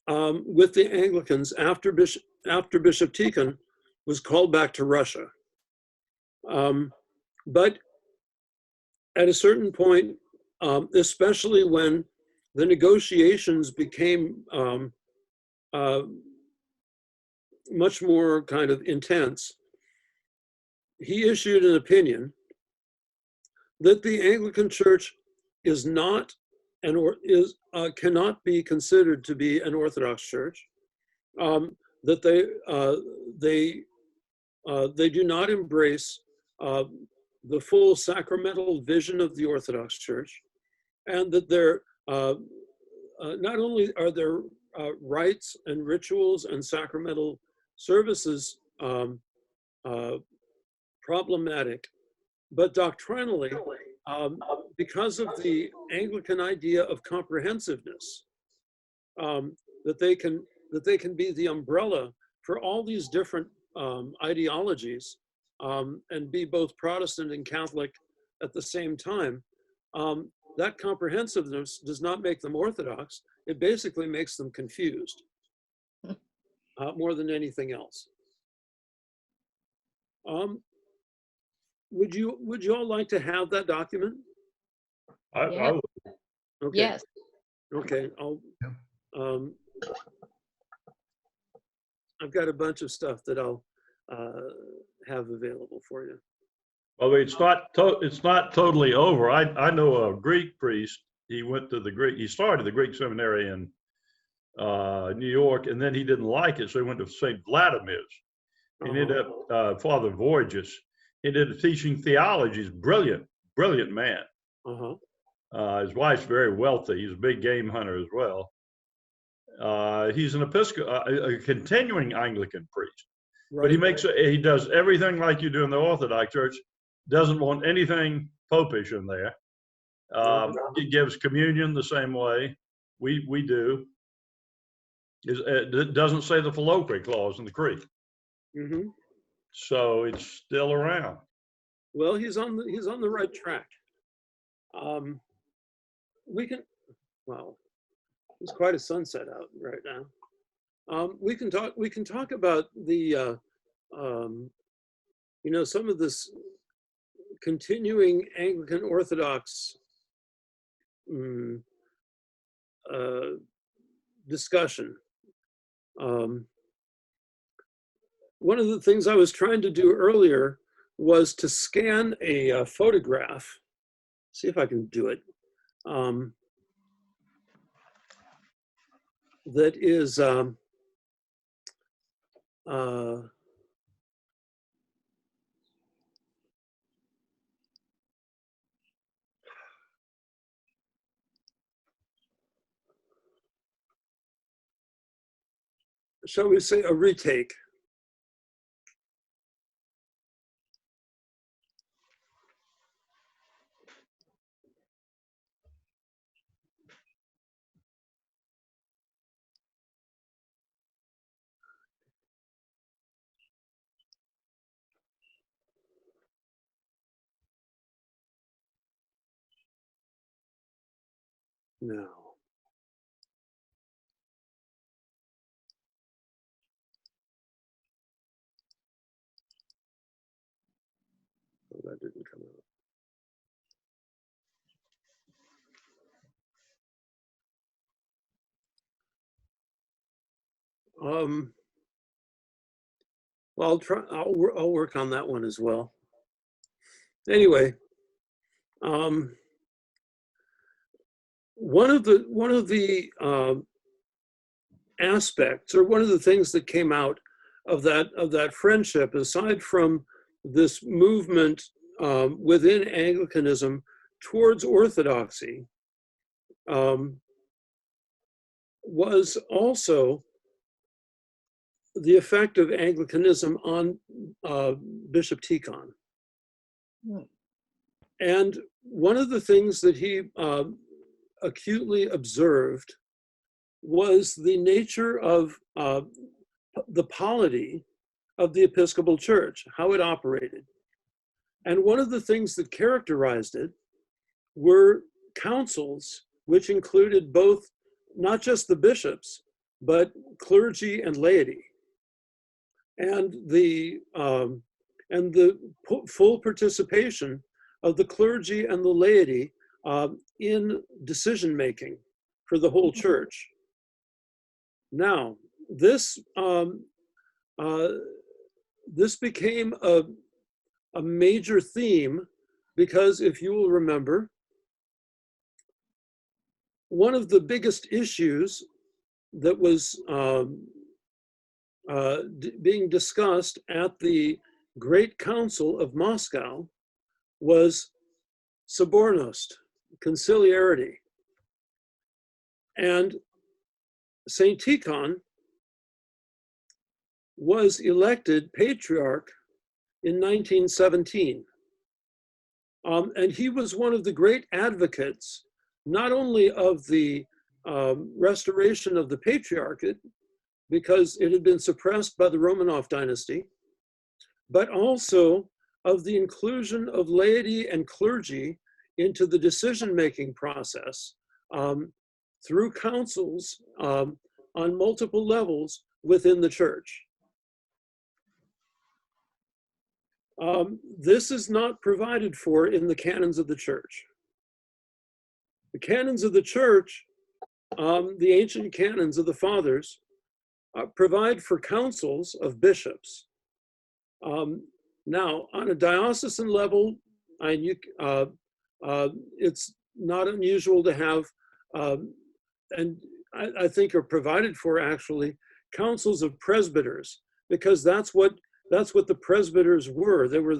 with the Anglicans after Bishop Tikhon was called back to Russia. But at a certain point, especially when the negotiations became much more kind of intense, he issued an opinion that the Anglican Church is not cannot be considered to be an Orthodox church. That they do not embrace the full sacramental vision of the Orthodox Church, and that there not only are there rites and rituals and sacramental services problematic, but doctrinally, because of the Anglican idea of comprehensiveness, that they can be the umbrella for all these different ideologies, and be both Protestant and Catholic at the same time. That comprehensiveness does not make them Orthodox. It basically makes them confused more than anything else. Would you all like to have that document? I would. Okay. Yes. Okay. I've got a bunch of stuff that I'll have available for you. Well, it's not totally over. I know a Greek priest. He went to he started the Greek seminary in New York, and then he didn't like it, so he went to St. Vladimir's. He ended up Father Voyagis. He ended up teaching theology. He's brilliant man. His wife's very wealthy. He's a big game hunter as well. He's an a continuing Anglican priest, right. But he does everything like you do in the Orthodox Church. Doesn't want anything popish in there. He gives communion the same way we do. It doesn't say the Filioque clause in the creed. Mm-hmm. So it's still around. Well, he's on the right track. Well, it's quite a sunset out right now. We can talk about the some of this continuing Anglican Orthodox discussion. One of the things I was trying to do earlier was to scan a photograph. See if I can do it. That is shall we say a retake. No. Oh, that didn't come out. Well, I'll try. I'll work on that one as well. Anyway, one of the aspects, or one of the things that came out of that friendship, aside from this movement within Anglicanism towards Orthodoxy, was also the effect of Anglicanism on Bishop Tikhon. And one of the things that he acutely observed was the nature of the polity of the Episcopal Church, how it operated. And one of the things that characterized it were councils, which included both, not just the bishops, but clergy and laity. And the full participation of the clergy and the laity in decision-making for the whole church. Now, this became a major theme because, if you will remember, one of the biggest issues that was being discussed at the Great Council of Moscow was Sobornost, conciliarity. And Saint Tikhon was elected patriarch in 1917. And he was one of the great advocates, not only of the restoration of the patriarchate, because it had been suppressed by the Romanov dynasty, but also of the inclusion of laity and clergy into the decision-making process through councils on multiple levels within the church. This is not provided for in the canons of the church. The canons of the church, the ancient canons of the fathers, provide for councils of bishops. Now, on a diocesan level, it's not unusual to have, and I think are provided for actually, councils of presbyters, because that's what the presbyters were. They were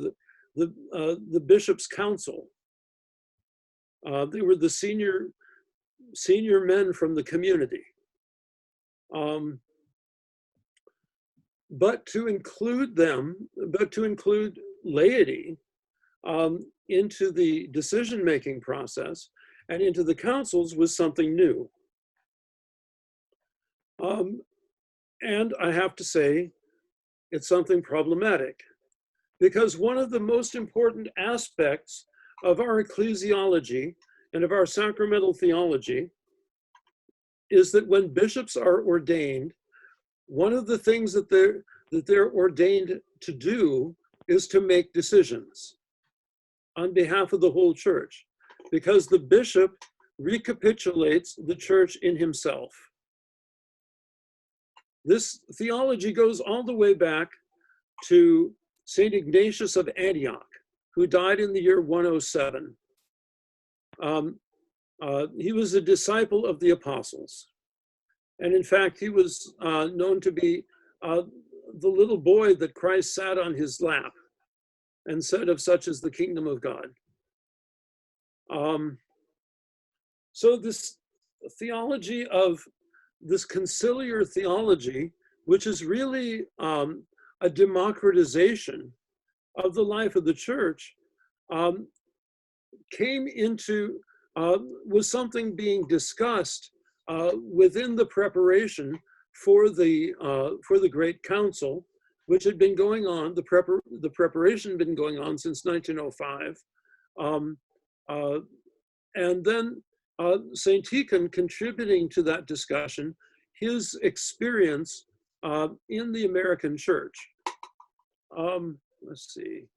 the bishop's council. They were the senior men from the community. But to include laity into the decision-making process and into the councils was something new. And I have to say, it's something problematic, because one of the most important aspects of our ecclesiology and of our sacramental theology is that when bishops are ordained, one of the things that they're ordained to do is to make decisions on behalf of the whole church, because the bishop recapitulates the church in himself. This theology goes all the way back to St. Ignatius of Antioch, who died in the year 107. He was a disciple of the apostles. And in fact, he was known to be the little boy that Christ sat on his lap and said, "Of such is the kingdom of God." So this theology of this conciliar theology, which is really a democratization of the life of the church, came into, was something being discussed within the preparation for the Great Council, which had been going on, the preparation had been going on since 1905. And then St. Tikhon contributing to that discussion, his experience in the American church. Let's see.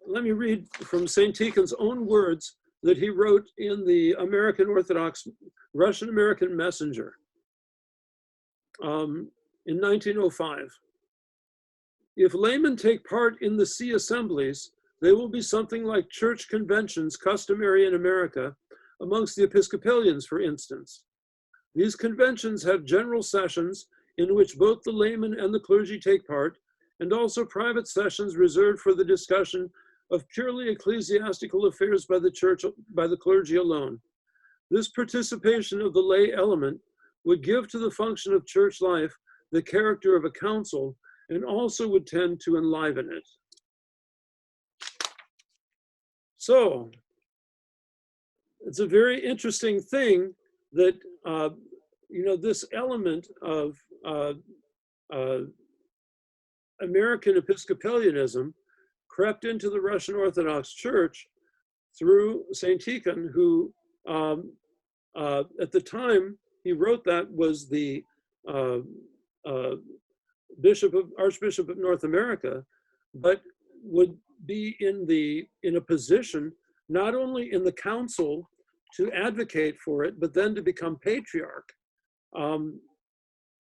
Let me read from St. Tikhon's own words that he wrote in the American Orthodox, Russian American Messenger in 1905. If laymen take part in the see assemblies, they will be something like church conventions customary in America amongst the Episcopalians, for instance. These conventions have general sessions in which both the laymen and the clergy take part, and also private sessions reserved for the discussion of purely ecclesiastical affairs by the church, by the clergy alone. This participation of the lay element would give to the function of church life the character of a council, and also would tend to enliven it. So, it's a very interesting thing that, this element of American Episcopalianism crept into the Russian Orthodox Church through St. Tikhon, who at the time he wrote that was the Archbishop of North America, but would be in a position not only in the council to advocate for it, but then to become patriarch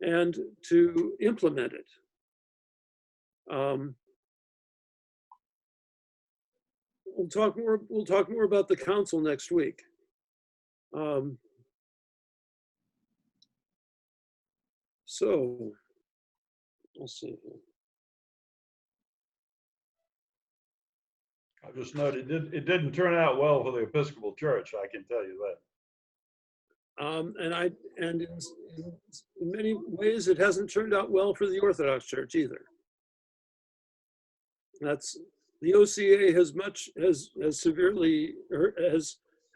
and to implement it. We'll talk more about the council next week. So, let's see. I just noted it didn't turn out well for the Episcopal Church. I can tell you that. And in many ways, it hasn't turned out well for the Orthodox Church either. That's the OCA has severely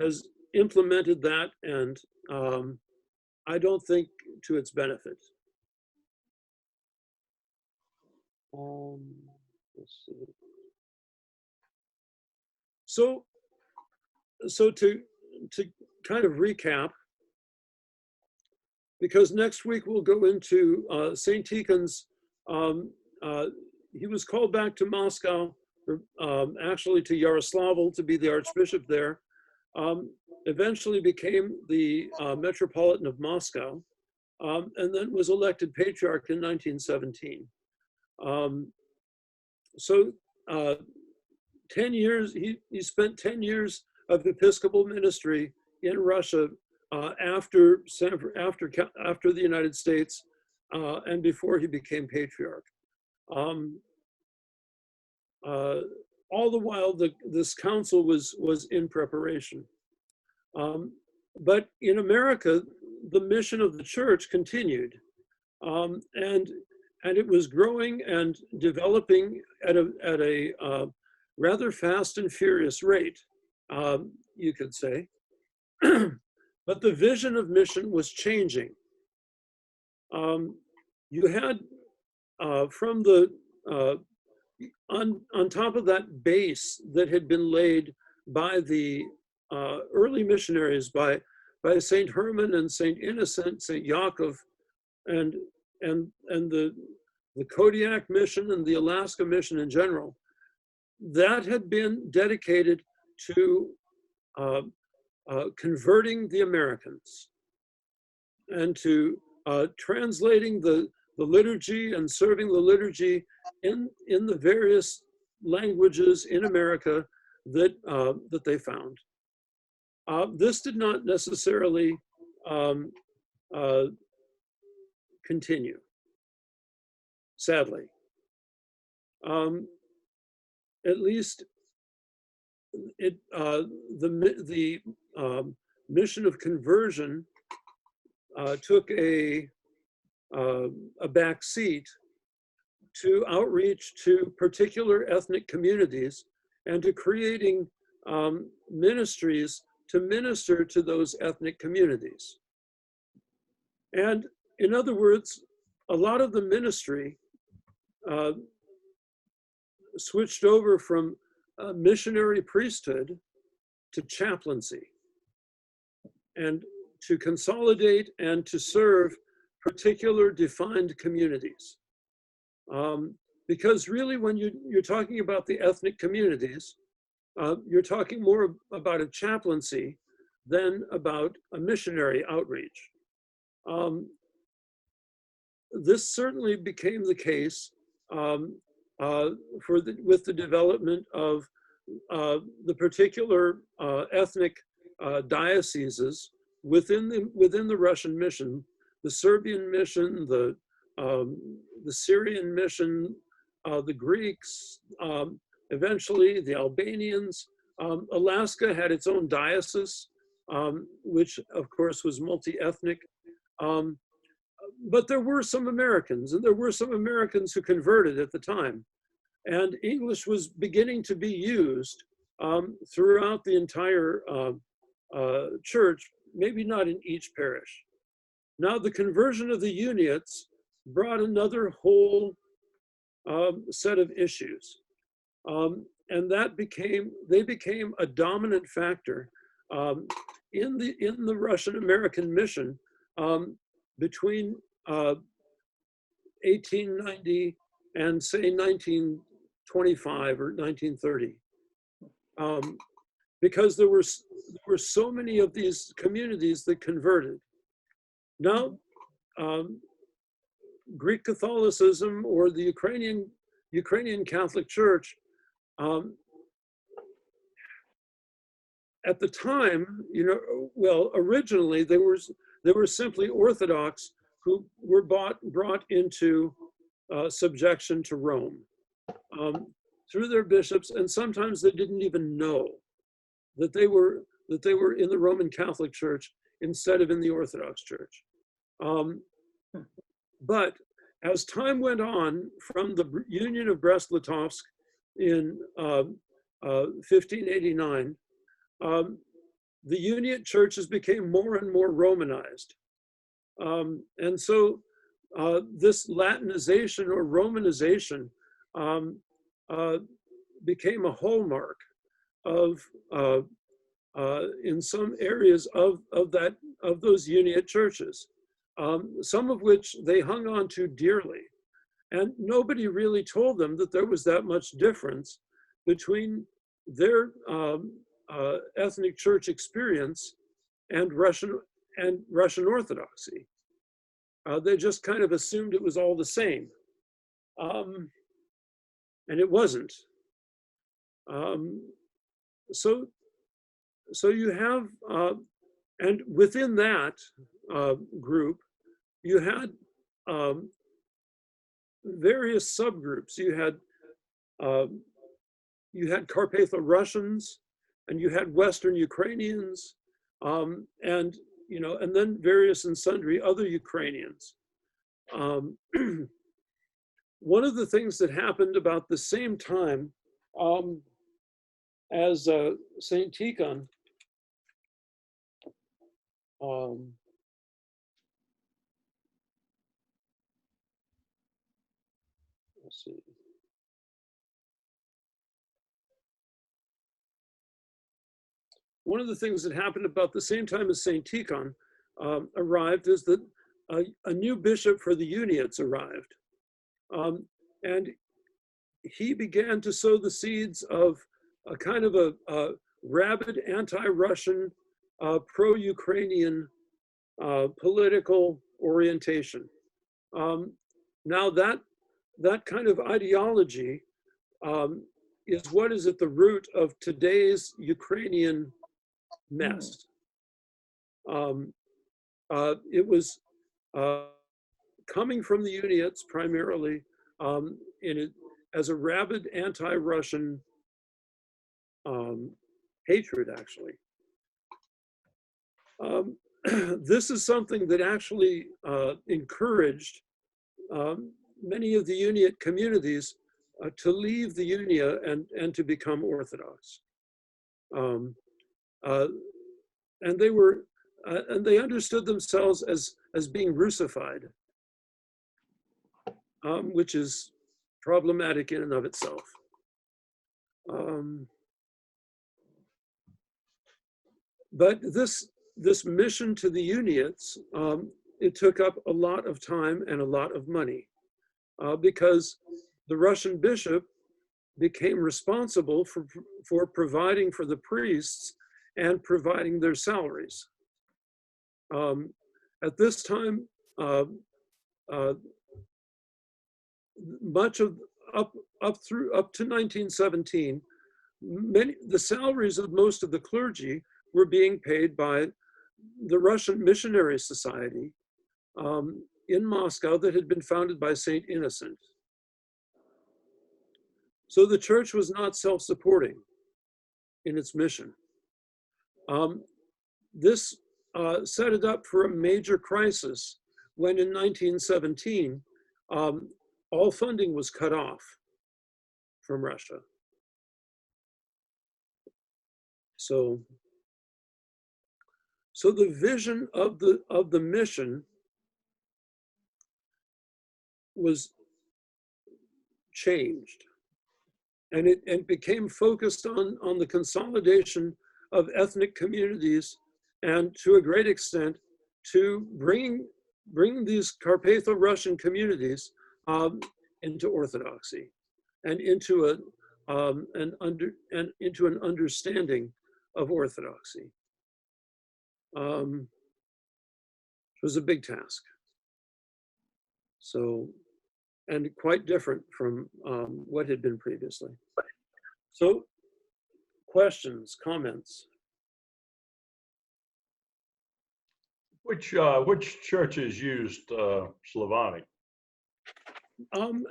has implemented that, and I don't think to its benefit. Let's see. So to kind of recap, because next week we'll go into St. Tikhon's. He was called back to Moscow, or actually to Yaroslavl to be the archbishop there. Eventually became the Metropolitan of Moscow, and then was elected patriarch in 1917. So 10 years, he spent 10 years of episcopal ministry in Russia after the United States and before he became patriarch. All the while, this council was in preparation. But in America, the mission of the church continued, and it was growing and developing at a rather fast and furious rate, you could say. But the vision of mission was changing. You had from the on top of that base that had been laid by the early missionaries, by Saint Herman and Saint Innocent, Saint Yaakov, and the Kodiak mission and the Alaska mission in general, that had been dedicated to converting the Americans and to translating the liturgy and serving the liturgy in the various languages in America that they found. This did not necessarily continue, sadly. At least the mission of conversion took a back seat to outreach to particular ethnic communities and to creating ministries to minister to those ethnic communities. And in other words, a lot of the ministry switched over from missionary priesthood to chaplaincy, and to consolidate and to serve particular defined communities. Because really, when you're talking about the ethnic communities, you're talking more about a chaplaincy than about a missionary outreach. This certainly became the case with the development of the particular ethnic dioceses within the Russian mission, the Serbian mission, the Syrian mission, the Greeks, eventually the Albanians. Alaska had its own diocese, which of course was multi-ethnic. But there were some Americans, and there were some Americans who converted at the time. And English was beginning to be used throughout the entire church, maybe not in each parish. Now, the conversion of the Uniates brought another whole set of issues. And they became a dominant factor in the Russian-American mission between 1890 and say 1925 or 1930, because there were so many of these communities that converted. Now, Greek Catholicism or the Ukrainian Catholic Church, at the time, well, originally they were simply Orthodox who were brought into subjection to Rome through their bishops, and sometimes they didn't even know that they were in the Roman Catholic Church instead of in the Orthodox Church. But as time went on, from the Union of Brest-Litovsk in 1589, the Uniate churches became more and more Romanized. And so this Latinization or Romanization became a hallmark of, in some areas of those Uniate churches, some of which they hung on to dearly. And nobody really told them that there was that much difference between their ethnic church experience and Russian Orthodoxy. They just kind of assumed it was all the same. And it wasn't. So you have, and within that group, you had various subgroups. You had Carpatho-Russians, and you had Western Ukrainians, and then various and sundry other Ukrainians. One of the things that happened about the same time as Saint Tikhon, let's see. One of the things that happened about the same time as Saint Tikhon arrived is that a new bishop for the Uniates arrived. And he began to sow the seeds of a kind of a rabid anti-Russian, pro-Ukrainian political orientation. Now that kind of ideology is what is at the root of today's Ukrainian mess. It was coming from the Uniates primarily as a rabid anti-Russian hatred, actually. This is something that actually encouraged many of the Uniate communities to leave the Unia and to become Orthodox. And they were, and they understood themselves as being Russified, which is problematic in and of itself. But this mission to the Uniates, it took up a lot of time and a lot of money because the Russian bishop became responsible for providing for the priests and providing their salaries. At this time, much of up to 1917, the salaries of most of the clergy were being paid by the Russian Missionary Society in Moscow that had been founded by Saint Innocent. So the church was not self-supporting in its mission. This set it up for a major crisis when in 1917, all funding was cut off from Russia. So the vision of the mission was changed, and it became focused on the consolidation of ethnic communities, and to a great extent to bring these Carpatho-Russian communities into Orthodoxy and into an understanding of Orthodoxy. It was a big task. So, and quite different from what had been previously. So, questions, comments? Which churches used Slavonic?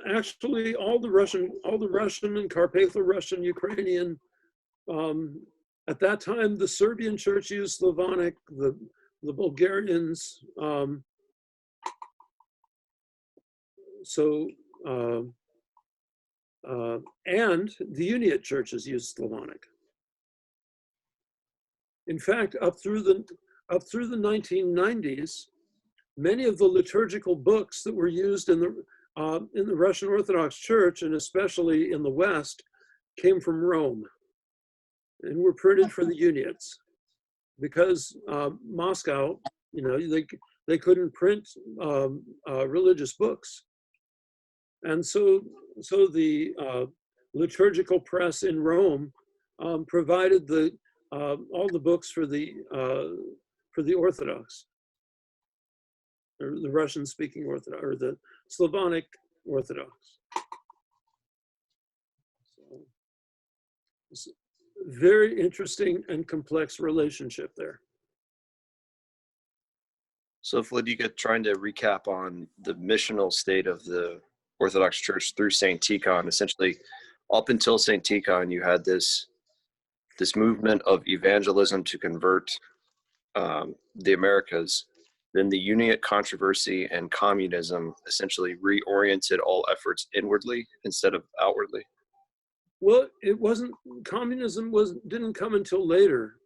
Actually, all the Russian and Carpatho-Russian, Ukrainian. At that time, the Serbian church used Slavonic. The Bulgarians. And the Uniate churches used Slavonic. In fact, up through the 1990s, many of the liturgical books that were used in the Russian Orthodox Church, and especially in the West, came from Rome and were printed for the Uniates, because Moscow, they couldn't print religious books, and so the liturgical press in Rome provided all the books for the Orthodox, or the Russian-speaking Orthodox, or the Slavonic Orthodox. So it's a very interesting and complex relationship there. So if Vladika, trying to recap on the missional state of the Orthodox Church through St. Tikhon, essentially up until St. Tikhon, you had this movement of evangelism to convert the Americas. Then the Uniate controversy and communism essentially reoriented all efforts inwardly instead of outwardly. Well, communism didn't come until later.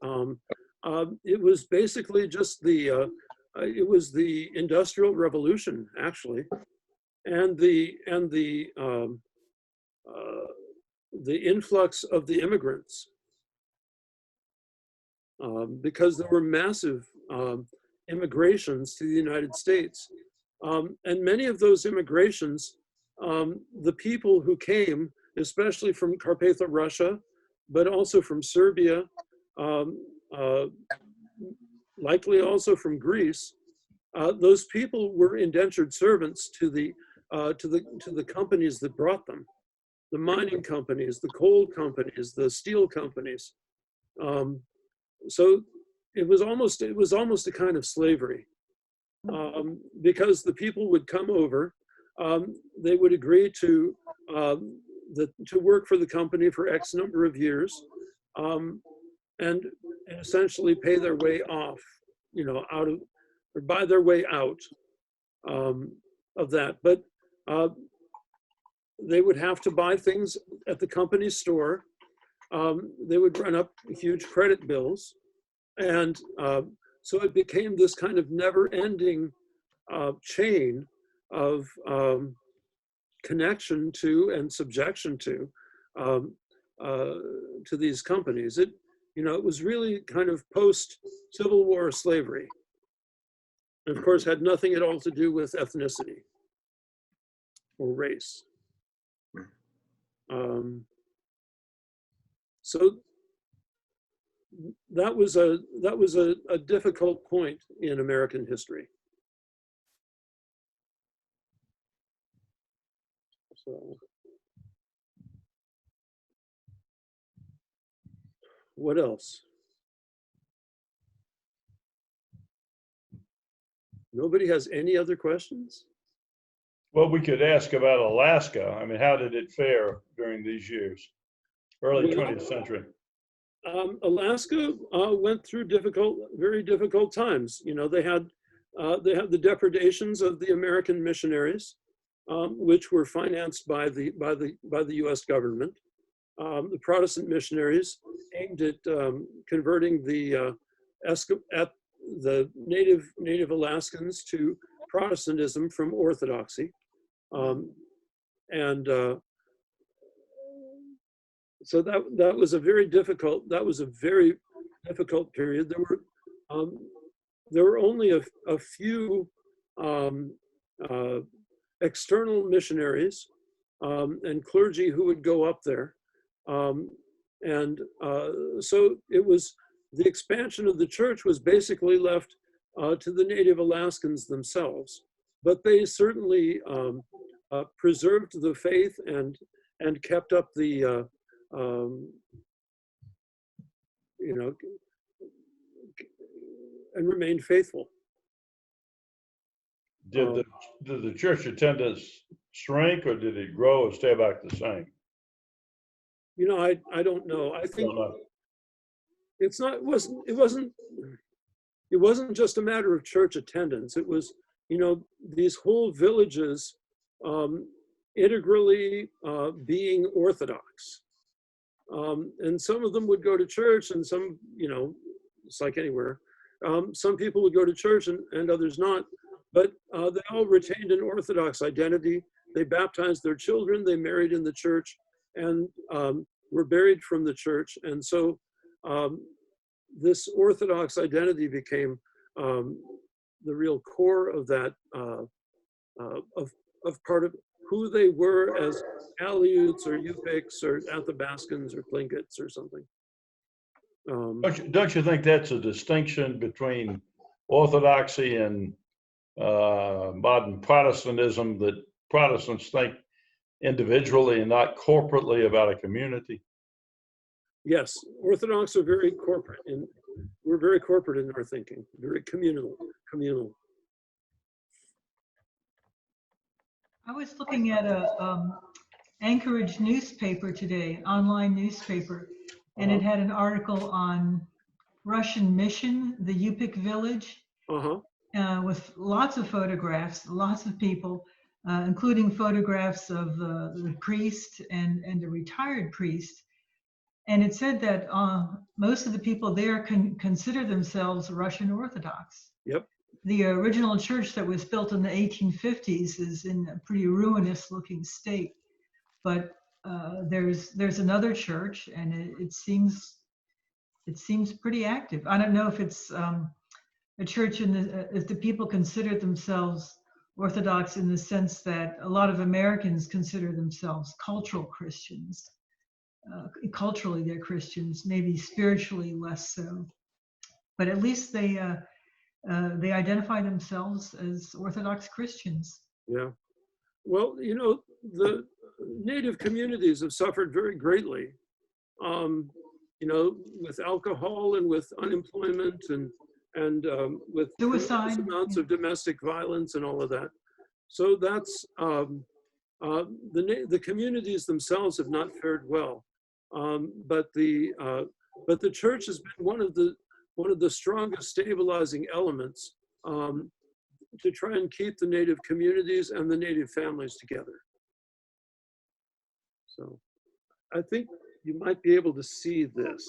It was basically just it was the Industrial Revolution, actually, and the influx of the immigrants, because there were massive immigrations to the United States, and many of those immigrations, the people who came, especially from Carpatho-Russia, but also from Serbia, likely also from Greece. Those people were indentured servants to the companies that brought them, the mining companies, the coal companies, the steel companies. So it was almost a kind of slavery, because the people would come over, they would agree to work for the company for X number of years, and essentially pay their way off, out of, or buy their way out of that. But they would have to buy things at the company store. They would run up huge credit bills. And so it became this kind of never-ending chain of connection to and subjection to these companies. It was really kind of post-Civil War slavery. And of course, had nothing at all to do with ethnicity or race. So that was a difficult point in American history. So, what else? Nobody has any other questions? Well, we could ask about Alaska. I mean, how did it fare during these years, early 20th century? Alaska went through very difficult times. They had the depredations of the American missionaries, which were financed by the U.S. government. The Protestant missionaries aimed at converting the native Alaskans to Protestantism from Orthodoxy, so that was a very difficult period. There were only a few external missionaries and clergy who would go up there, so it was, the expansion of the church was basically left to the native Alaskans themselves, but they certainly preserved the faith and kept up the and remained faithful. Did the church attendance shrink, or did it grow or stay about the same? You know, I don't know. I think Don't know. it's not, it wasn't just a matter of church attendance. It was, you know, these whole villages integrally being Orthodox. And some of them would go to church, and some, you know, it's like anywhere. Some people would go to church and others not, but they all retained an Orthodox identity. They baptized their children, they married in the church, and were buried from the church. And so this Orthodox identity became the real core of that, of part of who they were as Aleuts or Yupiks or Athabascans or Tlingits or something. Don't you think that's a distinction between Orthodoxy and modern Protestantism, that Protestants think individually and not corporately about a community? Yes, Orthodox are very corporate, and we're very corporate in our thinking, very communal. I was looking at a Anchorage newspaper today, an online newspaper, and it had an article on Russian Mission, the Yupik village, with lots of photographs, lots of people, including photographs of the priest and a retired priest. And it said that most of the people there consider themselves Russian Orthodox. Yep. The original church that was built in the 1850s is in a pretty ruinous looking state. But there's another church, and it seems pretty active. I don't know if it's a church if the people consider themselves Orthodox in the sense that a lot of Americans consider themselves cultural Christians. Culturally, they're Christians, maybe spiritually less so. But at least they identify themselves as Orthodox Christians. Yeah. Well, you know, the native communities have suffered very greatly, you know, with alcohol and with unemployment and with suicide, amounts of domestic violence and all of that. So that's the communities themselves have not fared well, but the church has been one of the strongest stabilizing elements to try and keep the native communities and the native families together. So I think you might be able to see this.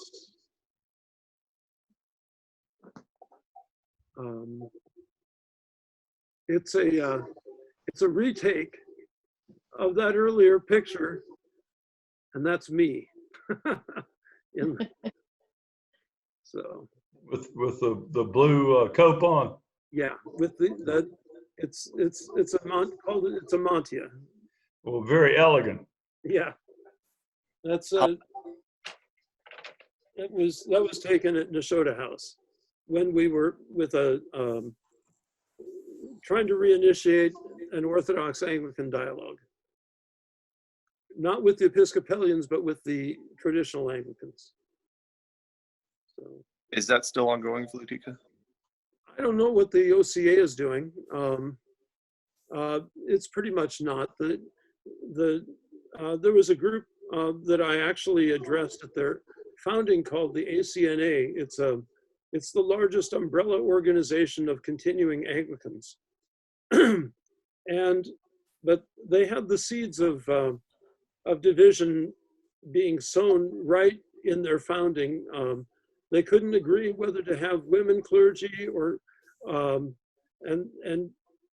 It's a retake of that earlier picture, and that's me. So with the blue cope on. Yeah, with it's a mantia. Well, very elegant. Yeah, that's that was taken at Nashotah House when we were with trying to reinitiate an Orthodox Anglican dialogue, not with the Episcopalians, but with the traditional Anglicans. So, is that still ongoing, Flutica? I don't know what the OCA is doing. It's pretty much not. There was a group that I actually addressed at their founding called the ACNA. It's the largest umbrella organization of continuing Anglicans. But they had the seeds of division being sown right in their founding. They couldn't agree whether to have women clergy or, and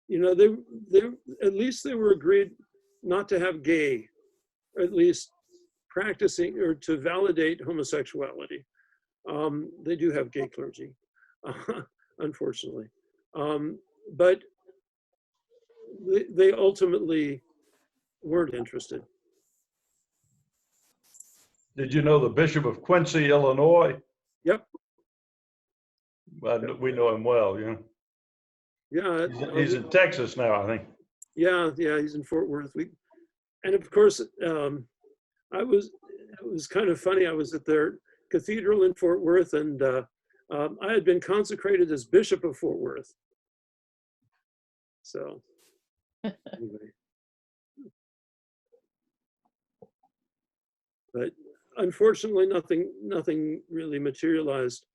you know, they at least they were agreed not to have gay, or at least practicing or to validate homosexuality. They do have gay clergy, unfortunately, but they ultimately weren't interested. Did you know the Bishop of Quincy, Illinois? Yep. We know him well, yeah. Yeah. He's in Texas now, I think. Yeah, he's in Fort Worth. And of course, it was kind of funny. I was at their cathedral in Fort Worth, and I had been consecrated as Bishop of Fort Worth. So anyway. But unfortunately, nothing really materialized.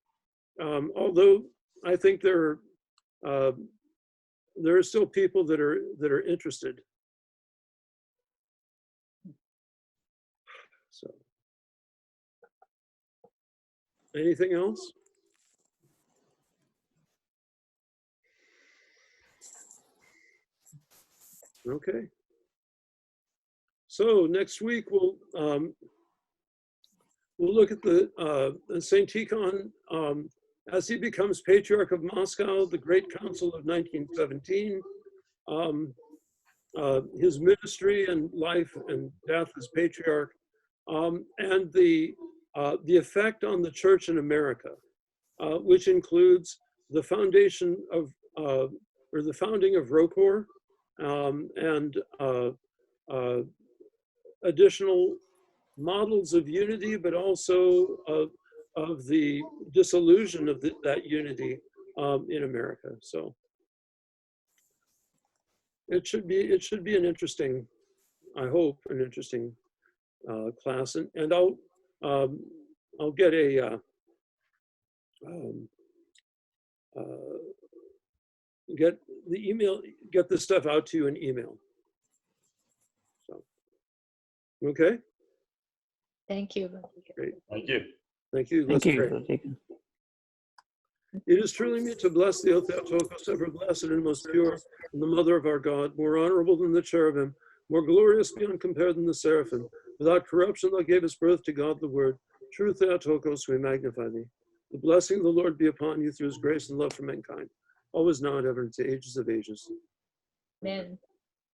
Although I think there are still people that are interested. So, anything else? Okay. So next week we'll look at the Saint Tikhon as he becomes Patriarch of Moscow, the Great Council of 1917, his ministry and life and death as Patriarch, and the effect on the Church in America, which includes the foundation of or the founding of ROCOR, and additional models of unity, but also of the dissolution of that unity in America. So it should be an interesting, I hope, an interesting class, and I'll get a get the email, get this stuff out to you in email. So, okay. Thank you. Great. Thank you. Thank you. Let's Thank you, pray. Brother Tikhon. It is truly meet to bless the Theotokos, ever blessed and most pure, and the mother of our God, more honorable than the cherubim, more glorious beyond compare than the seraphim. Without corruption, thou gavest birth to God the Word. True Theotokos, we magnify thee. The blessing of the Lord be upon you through his grace and love for mankind, always now and ever, into ages of ages. Amen.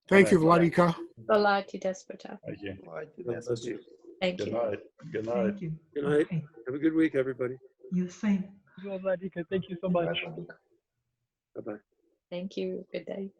Thank you, Vladika. Volati Despota. Thank you. God bless you. Thank Good you. night. Good night. Thank you. Good night. Okay. Have a good week, everybody. You same. Vladika, thank you so much. Bye-bye. Thank you. Good day.